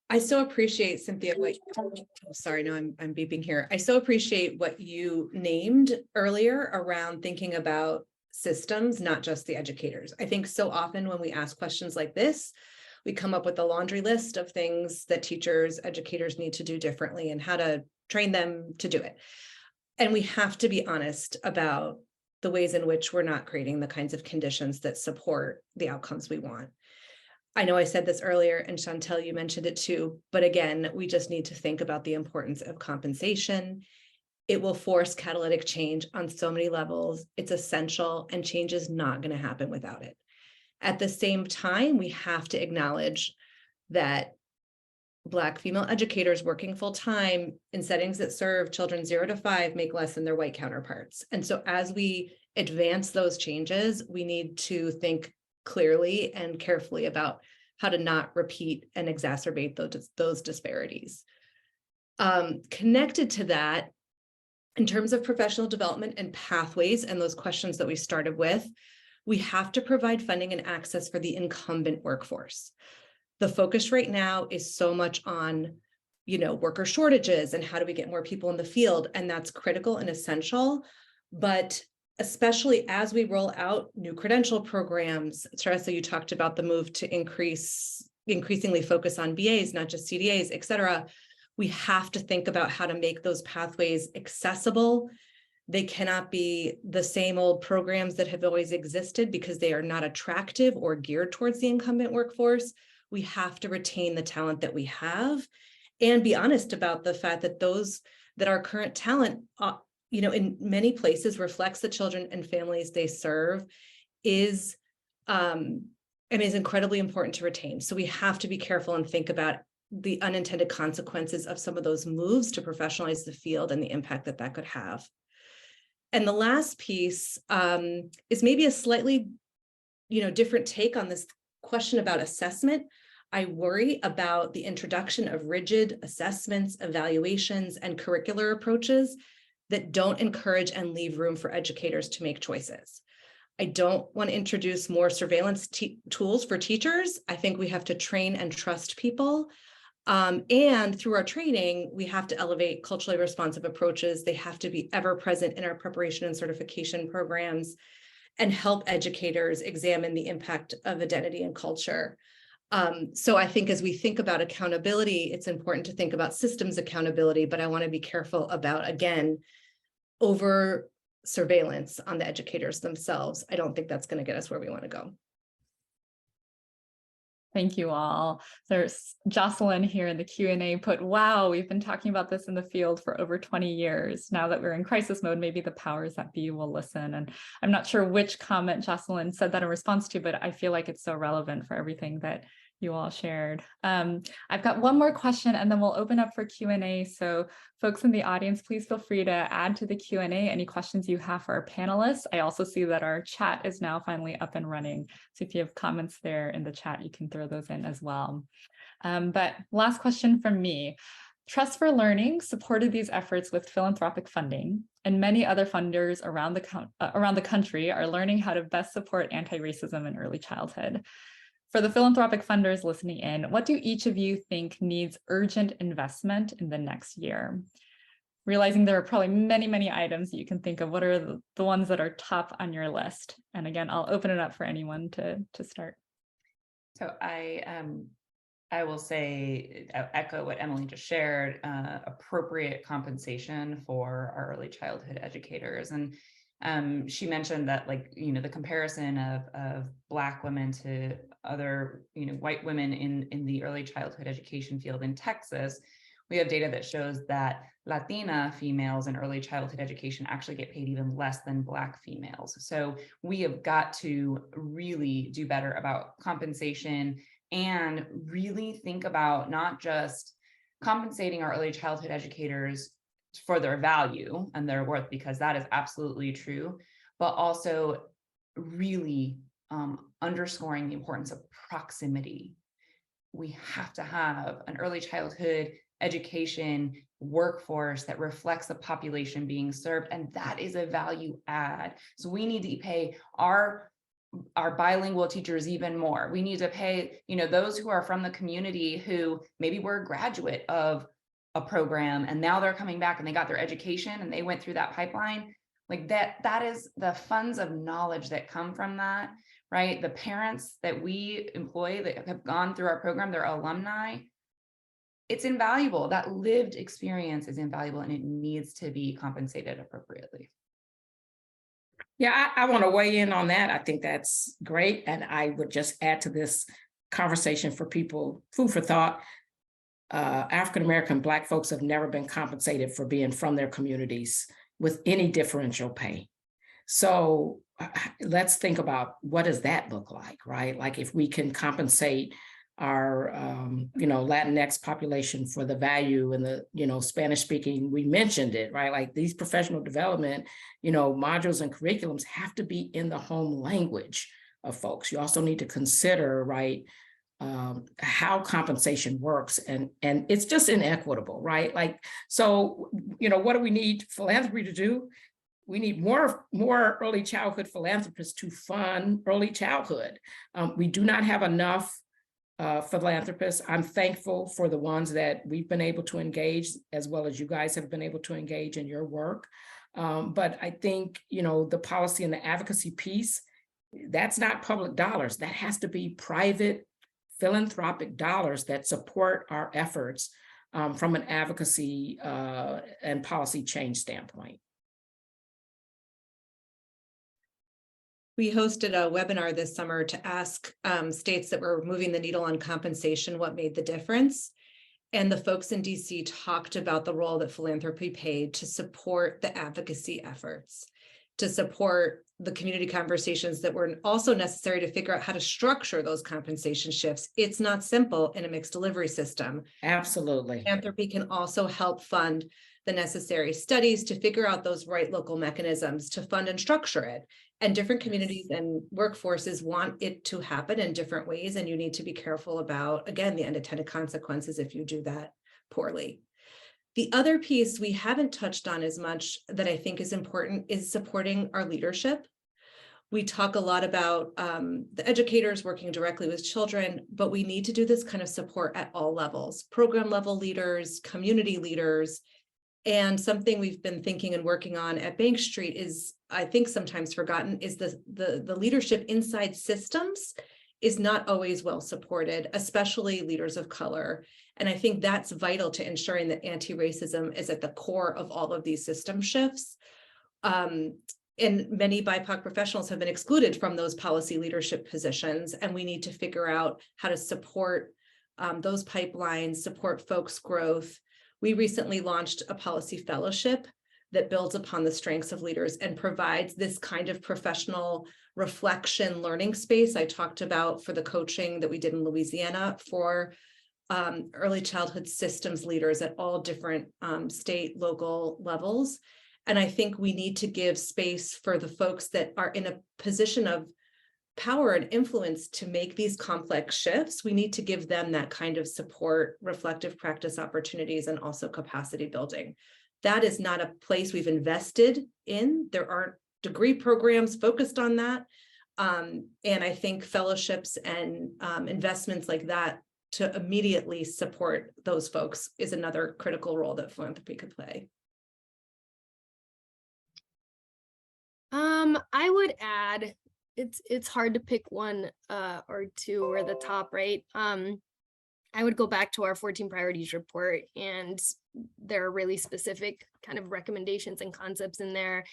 I so appreciate, Cynthia, sorry, no, I'm beeping here. I so appreciate what you named earlier around thinking about systems, not just the educators. I think so often when we ask questions like this, we come up with a laundry list of things that teachers, educators need to do differently and how to train them to do it. And we have to be honest about the ways in which we're not creating the kinds of conditions that support the outcomes we want. I know I said this earlier, and Chantel, you mentioned it too, but again, we just need to think about the importance of compensation. It will force catalytic change on so many levels. It's essential, and change is not going to happen without it. At the same time, we have to acknowledge that Black female educators working full-time in settings that serve children 0 to 5 make less than their white counterparts. And so as we advance those changes, we need to think clearly and carefully about how to not repeat and exacerbate those disparities. Connected to that, in terms of professional development and pathways and those questions that we started with, we have to provide funding and access for the incumbent workforce. The focus right now is so much on, worker shortages and how do we get more people in the field, and that's critical and essential, but especially as we roll out new credential programs. Teresa, you talked about the move to increasingly focus on BAs, not just CDAs, et cetera. We have to think about how to make those pathways accessible, They cannot be the same old programs that have always existed because they are not attractive or geared towards the incumbent workforce. We have to retain the talent that we have and be honest about the fact that those that our current talent, in many places reflects the children and families they serve is incredibly important to retain. So we have to be careful and think about the unintended consequences of some of those moves to professionalize the field and the impact that that could have. And the last piece is maybe a slightly, different take on this question about assessment. I worry about the introduction of rigid assessments, evaluations, and curricular approaches that don't encourage and leave room for educators to make choices. I don't want to introduce more surveillance tools for teachers. I think we have to train and trust people. And through our training, we have to elevate culturally responsive approaches. They have to be ever present in our preparation and certification programs and help educators examine the impact of identity and culture. So I think as we think about accountability, it's important to think about systems accountability, but I want to be careful about, again, over surveillance on the educators themselves. I don't think that's going to get us where we want to go. Thank you all. There's Jocelyn here in the Q&A put, wow, we've been talking about this in the field for over 20 years. Now that we're in crisis mode, maybe the powers that be will listen. And I'm not sure which comment Jocelyn said that in response to, but I feel like it's so relevant for everything that you all shared. I've got one more question and then we'll open up for Q&A. So folks in the audience, please feel free to add to the Q&A any questions you have for our panelists. I also see that our chat is now finally up and running. So if you have comments there in the chat, you can throw those in as well. But last question from me. Trust for Learning supported these efforts with philanthropic funding, and many other funders around the country are learning how to best support anti-racism in early childhood. For the philanthropic funders listening in, what do each of you think needs urgent investment in the next year? Realizing there are probably many, many items that you can think of, what are the ones that are top on your list? And again, I'll open it up for anyone to start. So I will say, echo what Emily just shared, appropriate compensation for our early childhood educators. And she mentioned that, the comparison of Black women to other, white women in the early childhood education field in Texas, we have data that shows that Latina females in early childhood education actually get paid even less than Black females. So we have got to really do better about compensation and really think about not just compensating our early childhood educators for their value and their worth, because that is absolutely true, but also really underscoring the importance of proximity. We have to have an early childhood education workforce that reflects the population being served, and that is a value add. So we need to pay our bilingual teachers even more. We need to pay, those who are from the community who maybe were a graduate of a program and now they're coming back and they got their education and they went through that pipeline. That is the funds of knowledge that come from that, right? The parents that we employ that have gone through our program, they're alumni. It's invaluable. That lived experience is invaluable and it needs to be compensated appropriately. Yeah, I want to weigh in on that. I think that's great. And I would just add to this conversation for people, food for thought. African-American Black folks have never been compensated for being from their communities with any differential pay. So let's think about what does that look like, right? Like if we can compensate our, Latinx population for the value and the, Spanish speaking, we mentioned it, right? Like these professional development, modules and curriculums have to be in the home language of folks. You also need to consider, right, how compensation works, and it's just inequitable, right? Like, so, what do we need philanthropy to do? We need more early childhood philanthropists to fund early childhood. We do not have enough philanthropists. I'm thankful for the ones that we've been able to engage, as well as you guys have been able to engage in your work. But I think, the policy and the advocacy piece, that's not public dollars. That has to be private philanthropic dollars that support our efforts from an advocacy and policy change standpoint. We hosted a webinar this summer to ask states that were moving the needle on compensation what made the difference. And the folks in DC talked about the role that philanthropy played to support the advocacy efforts, to support the community conversations that were also necessary to figure out how to structure those compensation shifts. It's not simple in a mixed delivery system. Absolutely. Philanthropy can also help fund the necessary studies to figure out those right local mechanisms to fund and structure it. And different communities and workforces want it to happen in different ways. And you need to be careful about, again, the unintended consequences if you do that poorly. The other piece we haven't touched on as much that I think is important is supporting our leadership. We talk a lot about the educators working directly with children, but we need to do this kind of support at all levels, program level leaders, community leaders. And something we've been thinking and working on at Bank Street is, I think sometimes forgotten, is the leadership inside systems is not always well supported, especially leaders of color. And I think that's vital to ensuring that anti-racism is at the core of all of these system shifts. And many BIPOC professionals have been excluded from those policy leadership positions, and we need to figure out how to support those pipelines, support folks' growth. We recently launched a policy fellowship that builds upon the strengths of leaders and provides this kind of professional reflection learning space I talked about for the coaching that we did in Louisiana for early childhood systems leaders at all different state, local levels. And I think we need to give space for the folks that are in a position of power and influence to make these complex shifts. We need to give them that kind of support, reflective practice opportunities, and also capacity building. That is not a place we've invested in. There aren't degree programs focused on that. And I think fellowships and investments like that to immediately support those folks is another critical role that philanthropy could play. I would add, it's hard to pick one or two or the top, right? I would go back to our 14 priorities report, and there are really specific kind of recommendations and concepts in there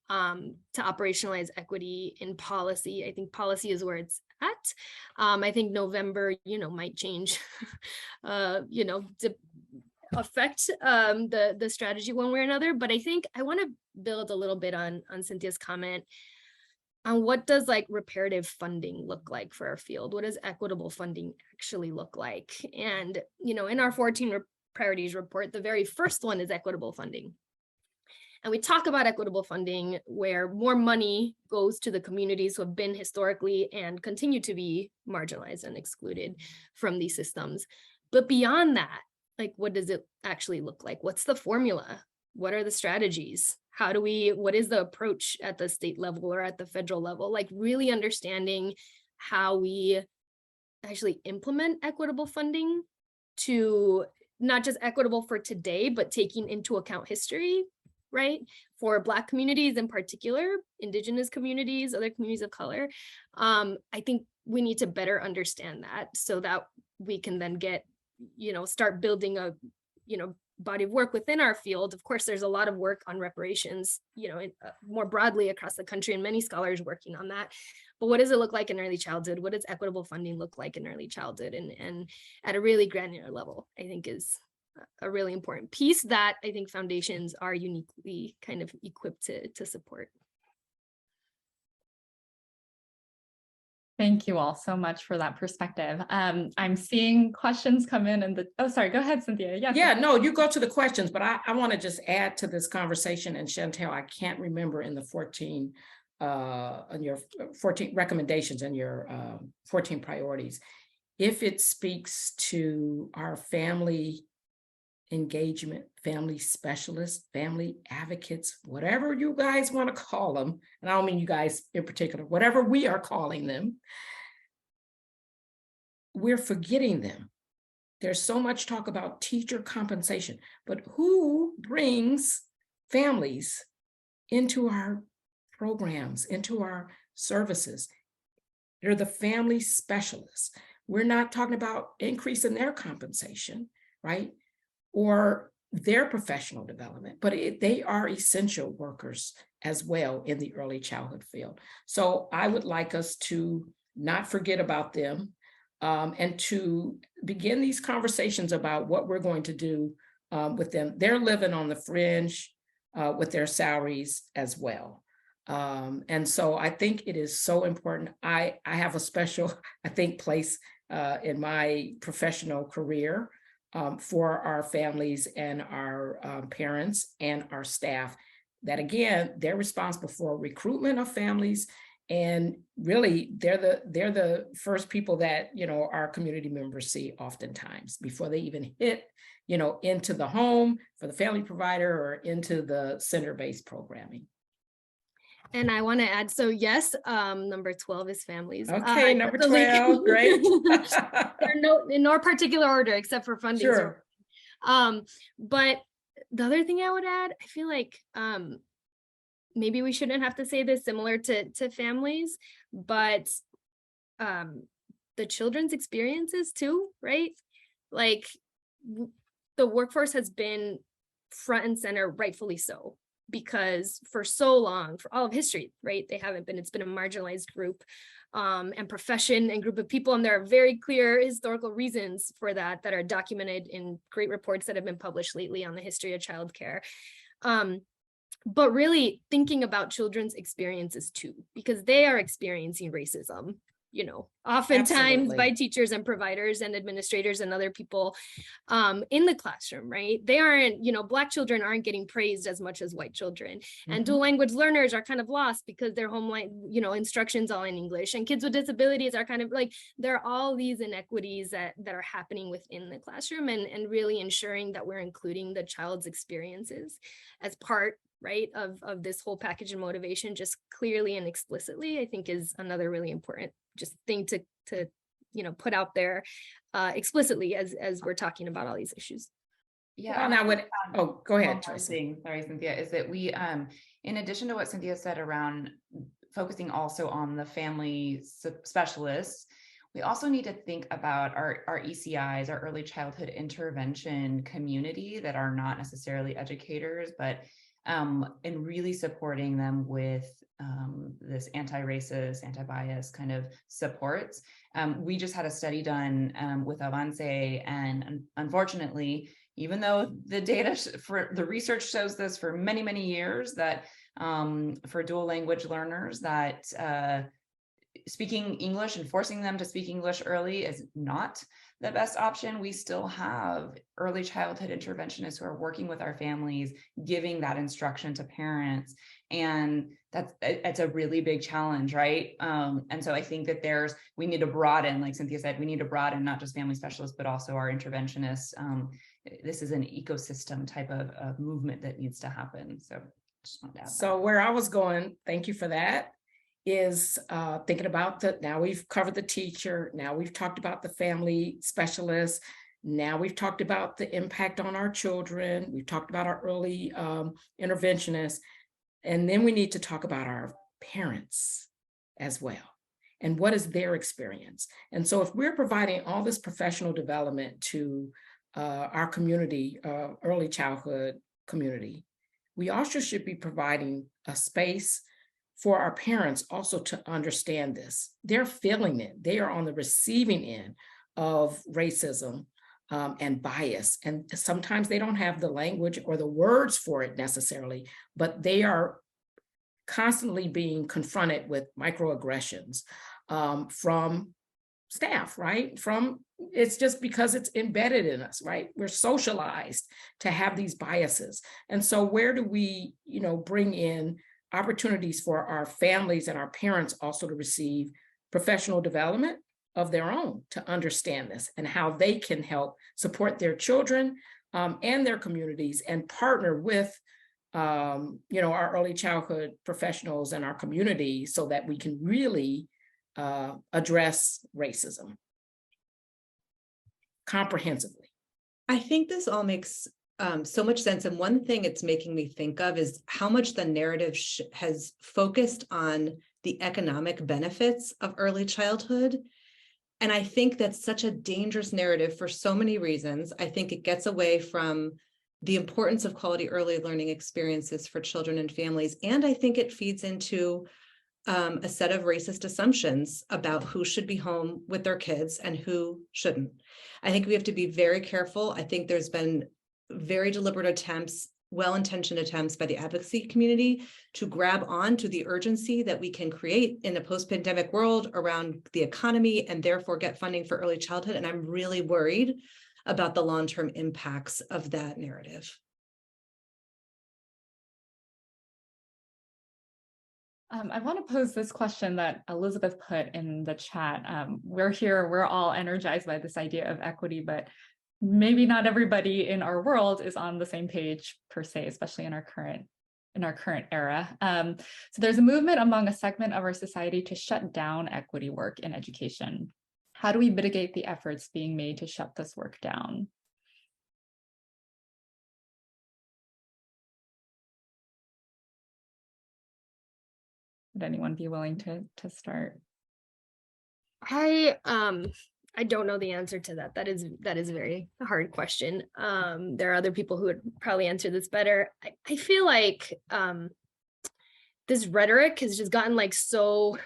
to operationalize equity in policy. I think policy is where it's at. I think November, might change, to affect the strategy one way or another. But I think I want to build a little bit on Cynthia's comment on what does like reparative funding look like for our field? What does equitable funding actually look like? And, in our 14 priorities report, the very first one is equitable funding. And we talk about equitable funding where more money goes to the communities who have been historically and continue to be marginalized and excluded from these systems. But beyond that, like, what does it actually look like? What's the formula? What are the strategies? What is the approach at the state level or at the federal level? Like really understanding how we actually implement equitable funding to not just equitable for today, but taking into account history, right? For Black communities in particular, Indigenous communities, other communities of color. I think we need to better understand that so that we can then get, start building a, body of work within our field. Of course, there's a lot of work on reparations, more broadly across the country, and many scholars working on that. But what does it look like in early childhood? What does equitable funding look like in early childhood? And at a really granular level, I think is a really important piece that I think foundations are uniquely kind of equipped to support. Thank you all so much for that perspective. I'm seeing questions come in and sorry, go ahead, Cynthia. Yes. Yeah, no, you go to the questions, but I want to just add to this conversation, and Chantel, I can't remember in the 14, on your 14 recommendations and your 14 priorities, if it speaks to our family engagement, family specialists, family advocates, whatever you guys want to call them, and I don't mean you guys in particular, whatever we are calling them, we're forgetting them. There's so much talk about teacher compensation, but who brings families into our programs, into our services? They're the family specialists. We're not talking about increasing their compensation, right? Or their professional development, but they are essential workers as well in the early childhood field. So I would like us to not forget about them, and to begin these conversations about what we're going to do with them. They're living on the fringe with their salaries as well. And so I think it is so important. I have a special, I think, place in my professional career for our families and our parents and our staff, that again, they're responsible for recruitment of families. And really, they're the first people that, you know, our community members see oftentimes before they even hit, you know, into the home for the family provider or into the center-based programming. And I want to add, so yes, number 12 is families. Okay, number 12, great. They're in no particular order except for funding. Sure. But the other thing I would add, I feel like maybe we shouldn't have to say this, similar to families, but the children's experiences too, right? Like the workforce has been front and center, rightfully so, because for so long, for all of history, right, they haven't been. It's been a marginalized group and profession and group of people, and there are very clear historical reasons for that that are documented in great reports that have been published lately on the history of childcare. But really thinking about children's experiences too, because they are experiencing racism, you know, oftentimes Absolutely. by teachers and providers and administrators and other people in the classroom, right? They aren't, you know, Black children aren't getting praised as much as white children. And dual language learners are kind of lost because their home you know, instruction's all in English, and kids with disabilities are kind of like, there are all these inequities that are happening within the classroom, and really ensuring that we're including the child's experiences as part, right, of this whole package of motivation, just clearly and explicitly, I think is another really important just thing to you know, put out there explicitly as we're talking about all these issues. Yeah, And I would, oh, go ahead, one more Teresa. thing, sorry, Cynthia, is that we, in addition to what Cynthia said around focusing also on the family specialists, we also need to think about our ECIs, our early childhood intervention community that are not necessarily educators, but and really supporting them with this anti-racist, anti-bias kind of supports. We just had a study done with AVANCE, and unfortunately, even though the data for the research shows this for many, many years, that for dual language learners, that speaking English and forcing them to speak English early is not the best option. We still have early childhood interventionists who are working with our families, giving that instruction to parents. And it's a really big challenge, right? And so I think that we need to broaden, like Cynthia said, we need to broaden not just family specialists, but also our interventionists. This is an ecosystem type of movement that needs to happen. So just wanted to add So where I was going, thank you for that, is thinking about now we've covered the teacher, now we've talked about the family specialist, now we've talked about the impact on our children, we've talked about our early interventionists, and then we need to talk about our parents as well, and what is their experience. And so if we're providing all this professional development to our community, early childhood community, we also should be providing a space for our parents also to understand this. They're feeling it. They are on the receiving end of racism and bias. And sometimes they don't have the language or the words for it necessarily, but they are constantly being confronted with microaggressions from staff, right? It's just because it's embedded in us, right? We're socialized to have these biases. And so where do we, you know, bring in opportunities for our families and our parents also to receive professional development of their own, to understand this and how they can help support their children and their communities, and partner with you know, our early childhood professionals and our community, so that we can really address racism comprehensively. I think this all makes so much sense. And one thing it's making me think of is how much the narrative has focused on the economic benefits of early childhood. And I think that's such a dangerous narrative for so many reasons. I think it gets away from the importance of quality early learning experiences for children and families. And I think it feeds into a set of racist assumptions about who should be home with their kids and who shouldn't. I think we have to be very careful. I think there's been very deliberate attempts, well-intentioned attempts by the advocacy community to grab on to the urgency that we can create in a post-pandemic world around the economy and therefore get funding for early childhood. And I'm really worried about the long-term impacts of that narrative. I want to pose this question that Elizabeth put in the chat. We're all energized by this idea of equity, but maybe not everybody in our world is on the same page per se, especially in our current era. So there's a movement among a segment of our society to shut down equity work in education. How do we mitigate the efforts being made to shut this work down? Would anyone be willing to start? I don't know the answer to that. That is a very hard question. There are other people who would probably answer this better. I feel like this rhetoric has just gotten like so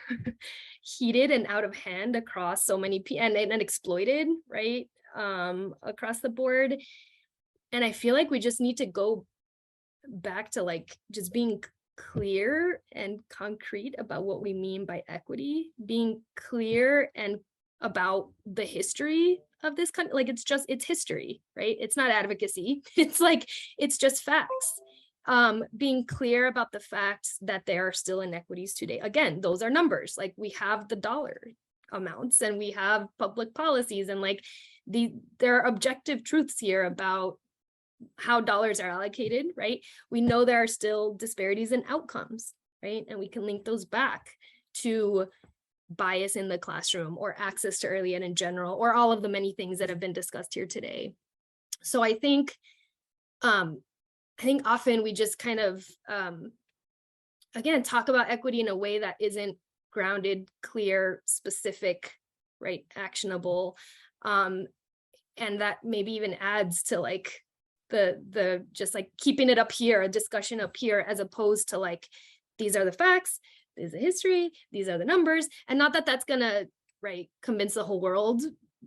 heated and out of hand across so many people and exploited, right? Across the board. And I feel like we just need to go back to like just being clear and concrete about what we mean by equity, being clear and about the history of this country. Like it's history, right? It's not advocacy. It's just facts. Being clear about the facts that there are still inequities today. Again, those are numbers. Like we have the dollar amounts and we have public policies and like there are objective truths here about how dollars are allocated, right? We know there are still disparities in outcomes, right? And we can link those back to bias in the classroom or access to early ed in general, or all of the many things that have been discussed here today. So I think often we just kind of, again, talk about equity in a way that isn't grounded, clear, specific, right, actionable, and that maybe even adds to like the just like keeping it up here, a discussion up here, as opposed to like, these are the facts, this is the history, these are the numbers, and not that that's gonna, right, convince the whole world,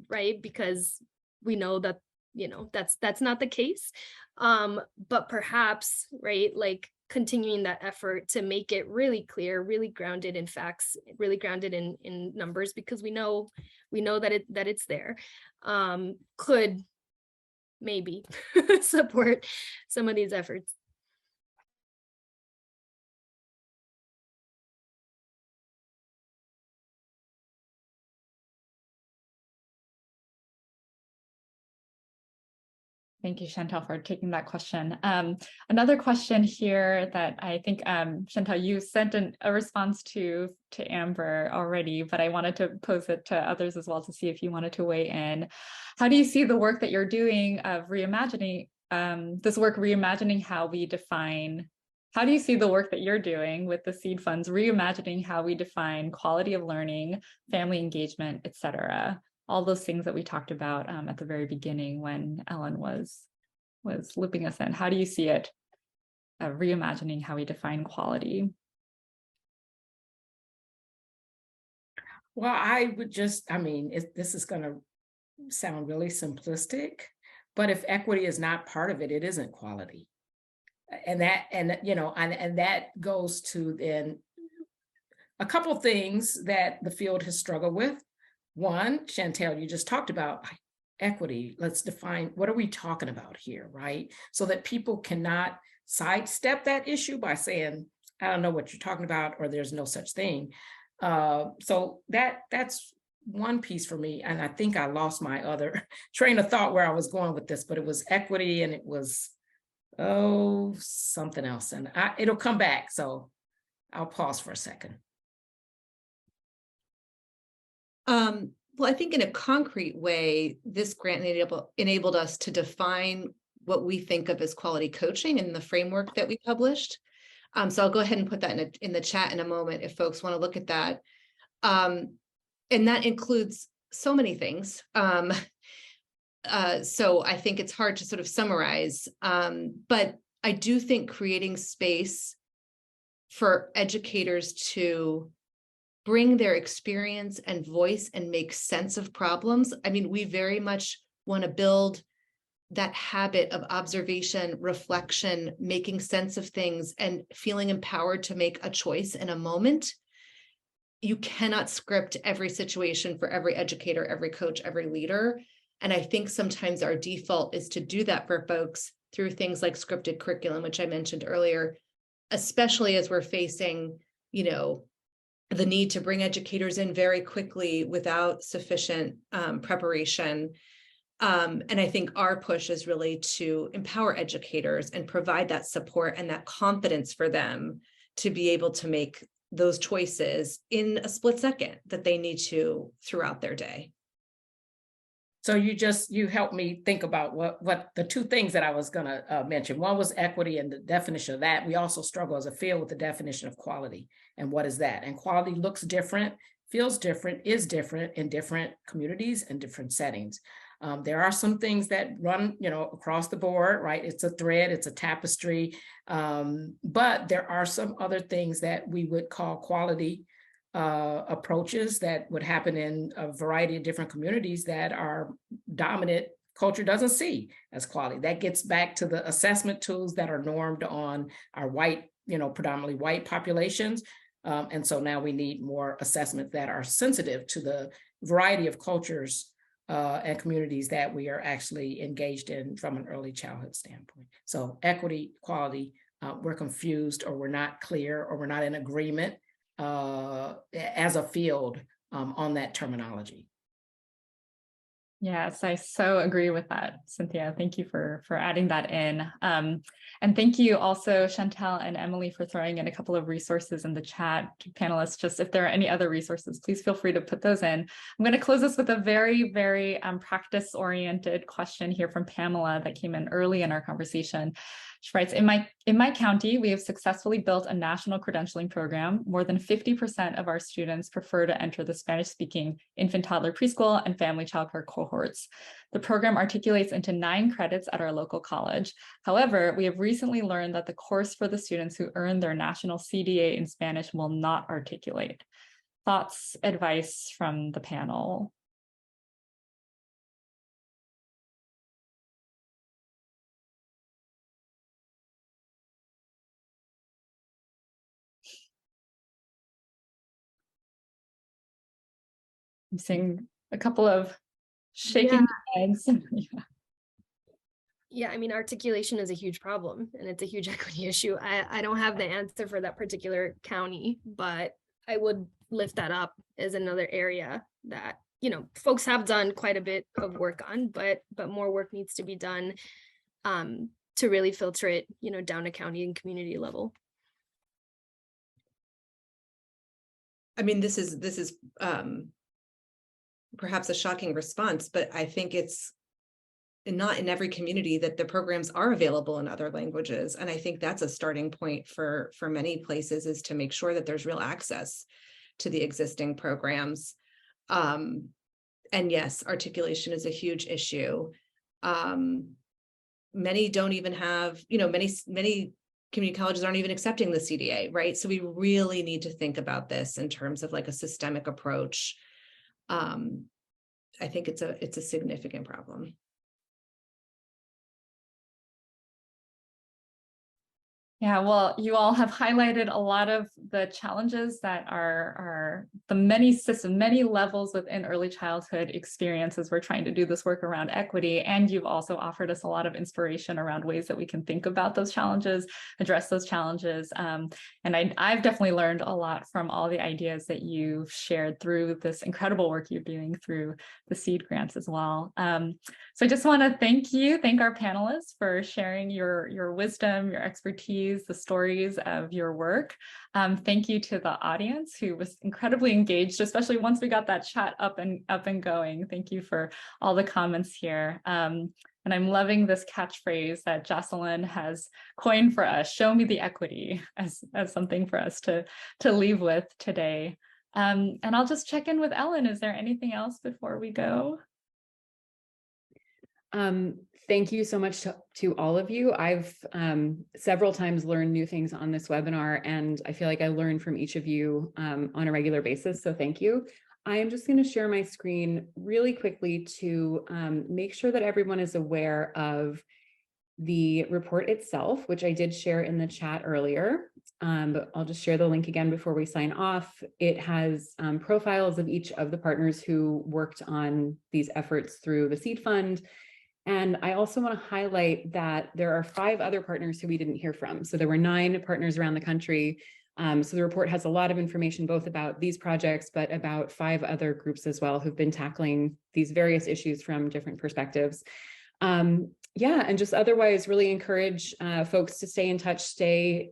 right, because we know that, you know, that's not the case, but perhaps, right, like continuing that effort to make it really clear, really grounded in facts, really grounded in numbers, because we know that it's there, could maybe support some of these efforts. Thank you, Chantal, for taking that question. Another question here that I think, Chantal, you sent a response to Amber already, but I wanted to pose it to others as well to see if you wanted to weigh in. How do you see the work that you're doing of reimagining, reimagining how we define, how do you see the work that you're doing with the seed funds, reimagining how we define quality of learning, family engagement, et cetera? All those things that we talked about at the very beginning when Ellen was looping us in. How do you see it reimagining how we define quality? Well, I would just, this is going to sound really simplistic, but if equity is not part of it, it isn't quality. And that goes to then a couple of things that the field has struggled with. One, Chantal, you just talked about equity. Let's define, what are we talking about here, right? So that people cannot sidestep that issue by saying, I don't know what you're talking about, or there's no such thing. So that's one piece for me. And I think I lost my other train of thought where I was going with this, but it was equity and it was, something else. And it'll come back. So I'll pause for a second. Well, I think in a concrete way, this grant enabled us to define what we think of as quality coaching in the framework that we published. So I'll go ahead and put that in the chat in a moment if folks want to look at that. And that includes so many things. So I think it's hard to sort of summarize, but I do think creating space for educators to bring their experience and voice and make sense of problems. I mean, we very much want to build that habit of observation, reflection, making sense of things, and feeling empowered to make a choice in a moment. You cannot script every situation for every educator, every coach, every leader. And I think sometimes our default is to do that for folks through things like scripted curriculum, which I mentioned earlier, especially as we're facing, the need to bring educators in very quickly without sufficient preparation. And I think our push is really to empower educators and provide that support and that confidence for them to be able to make those choices in a split second that they need to throughout their day. So you helped me think about what the two things that I was going to mention. One was equity and the definition of that. We also struggle as a field with the definition of quality and what is that? And quality looks different, feels different, is different in different communities and different settings. There are some things that run, across the board, right? It's a thread, it's a tapestry, but there are some other things that we would call quality approaches that would happen in a variety of different communities that our dominant culture doesn't see as quality. That gets back to the assessment tools that are normed on our white, predominantly white populations. And so now we need more assessments that are sensitive to the variety of cultures and communities that we are actually engaged in from an early childhood standpoint. So equity, quality, we're confused, or we're not clear, or we're not in agreement as a field on that terminology. Yes, I so agree with that, Cynthia. Thank you for adding that in. And thank you also, Chantel and Emily, for throwing in a couple of resources in the chat. Panelists, just if there are any other resources, please feel free to put those in. I'm going to close this with a very, very practice-oriented question here from Pamela that came in early in our conversation. She writes, in my county, we have successfully built a national credentialing program. More than 50% of our students prefer to enter the Spanish-speaking infant, toddler, preschool, and family childcare cohorts. The program articulates into 9 credits at our local college. However, we have recently learned that the course for the students who earn their national CDA in Spanish will not articulate. Thoughts, advice from the panel? I'm seeing a couple of shaking heads. Yeah, I mean, articulation is a huge problem and it's a huge equity issue. I don't have the answer for that particular county, but I would lift that up as another area that, folks have done quite a bit of work on, but more work needs to be done to really filter it, down to county and community level. I mean, this is perhaps a shocking response, but I think it's not in every community that the programs are available in other languages. And I think that's a starting point for many places, is to make sure that there's real access to the existing programs. And yes, articulation is a huge issue. Many don't even have, many community colleges aren't even accepting the CDA, right? So we really need to think about this in terms of like a systemic approach. I think it's a significant problem. Yeah, well, you all have highlighted a lot of the challenges that are the many levels within early childhood experiences. We're trying to do this work around equity, and you've also offered us a lot of inspiration around ways that we can think about those challenges, address those challenges. And I've definitely learned a lot from all the ideas that you've shared through this incredible work you're doing through the SEED grants as well. So I just want to thank our panelists for sharing your wisdom, your expertise, the stories of your work. Thank you to the audience who was incredibly engaged, especially once we got that chat up and going. Thank you for all the comments here. And I'm loving this catchphrase that Jocelyn has coined for us, show me the equity, as something for us to leave with today. And I'll just check in with Ellen. Is there anything else before we go? Thank you so much to all of you. I've several times learned new things on this webinar, and I feel like I learn from each of you on a regular basis, so thank you. I am just going to share my screen really quickly to make sure that everyone is aware of the report itself, which I did share in the chat earlier, but I'll just share the link again before we sign off. It has profiles of each of the partners who worked on these efforts through the seed fund. And I also want to highlight that there are 5 other partners who we didn't hear from. So there were 9 partners around the country. So the report has a lot of information, both about these projects, but about 5 other groups as well who've been tackling these various issues from different perspectives. Yeah, and just otherwise really encourage folks to stay in touch, stay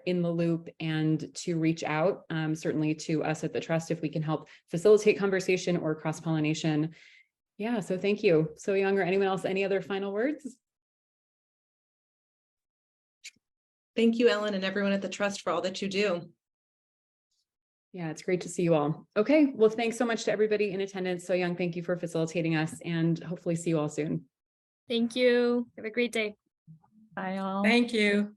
in the loop, and to reach out certainly to us at the Trust if we can help facilitate conversation or cross-pollination. Yeah, so thank you. Soyoung or anyone else, any other final words? Thank you, Ellen, and everyone at the Trust for all that you do. Yeah, it's great to see you all. Okay, well, thanks so much to everybody in attendance. Soyoung, thank you for facilitating us, and hopefully see you all soon. Thank you. Have a great day. Bye all. Thank you.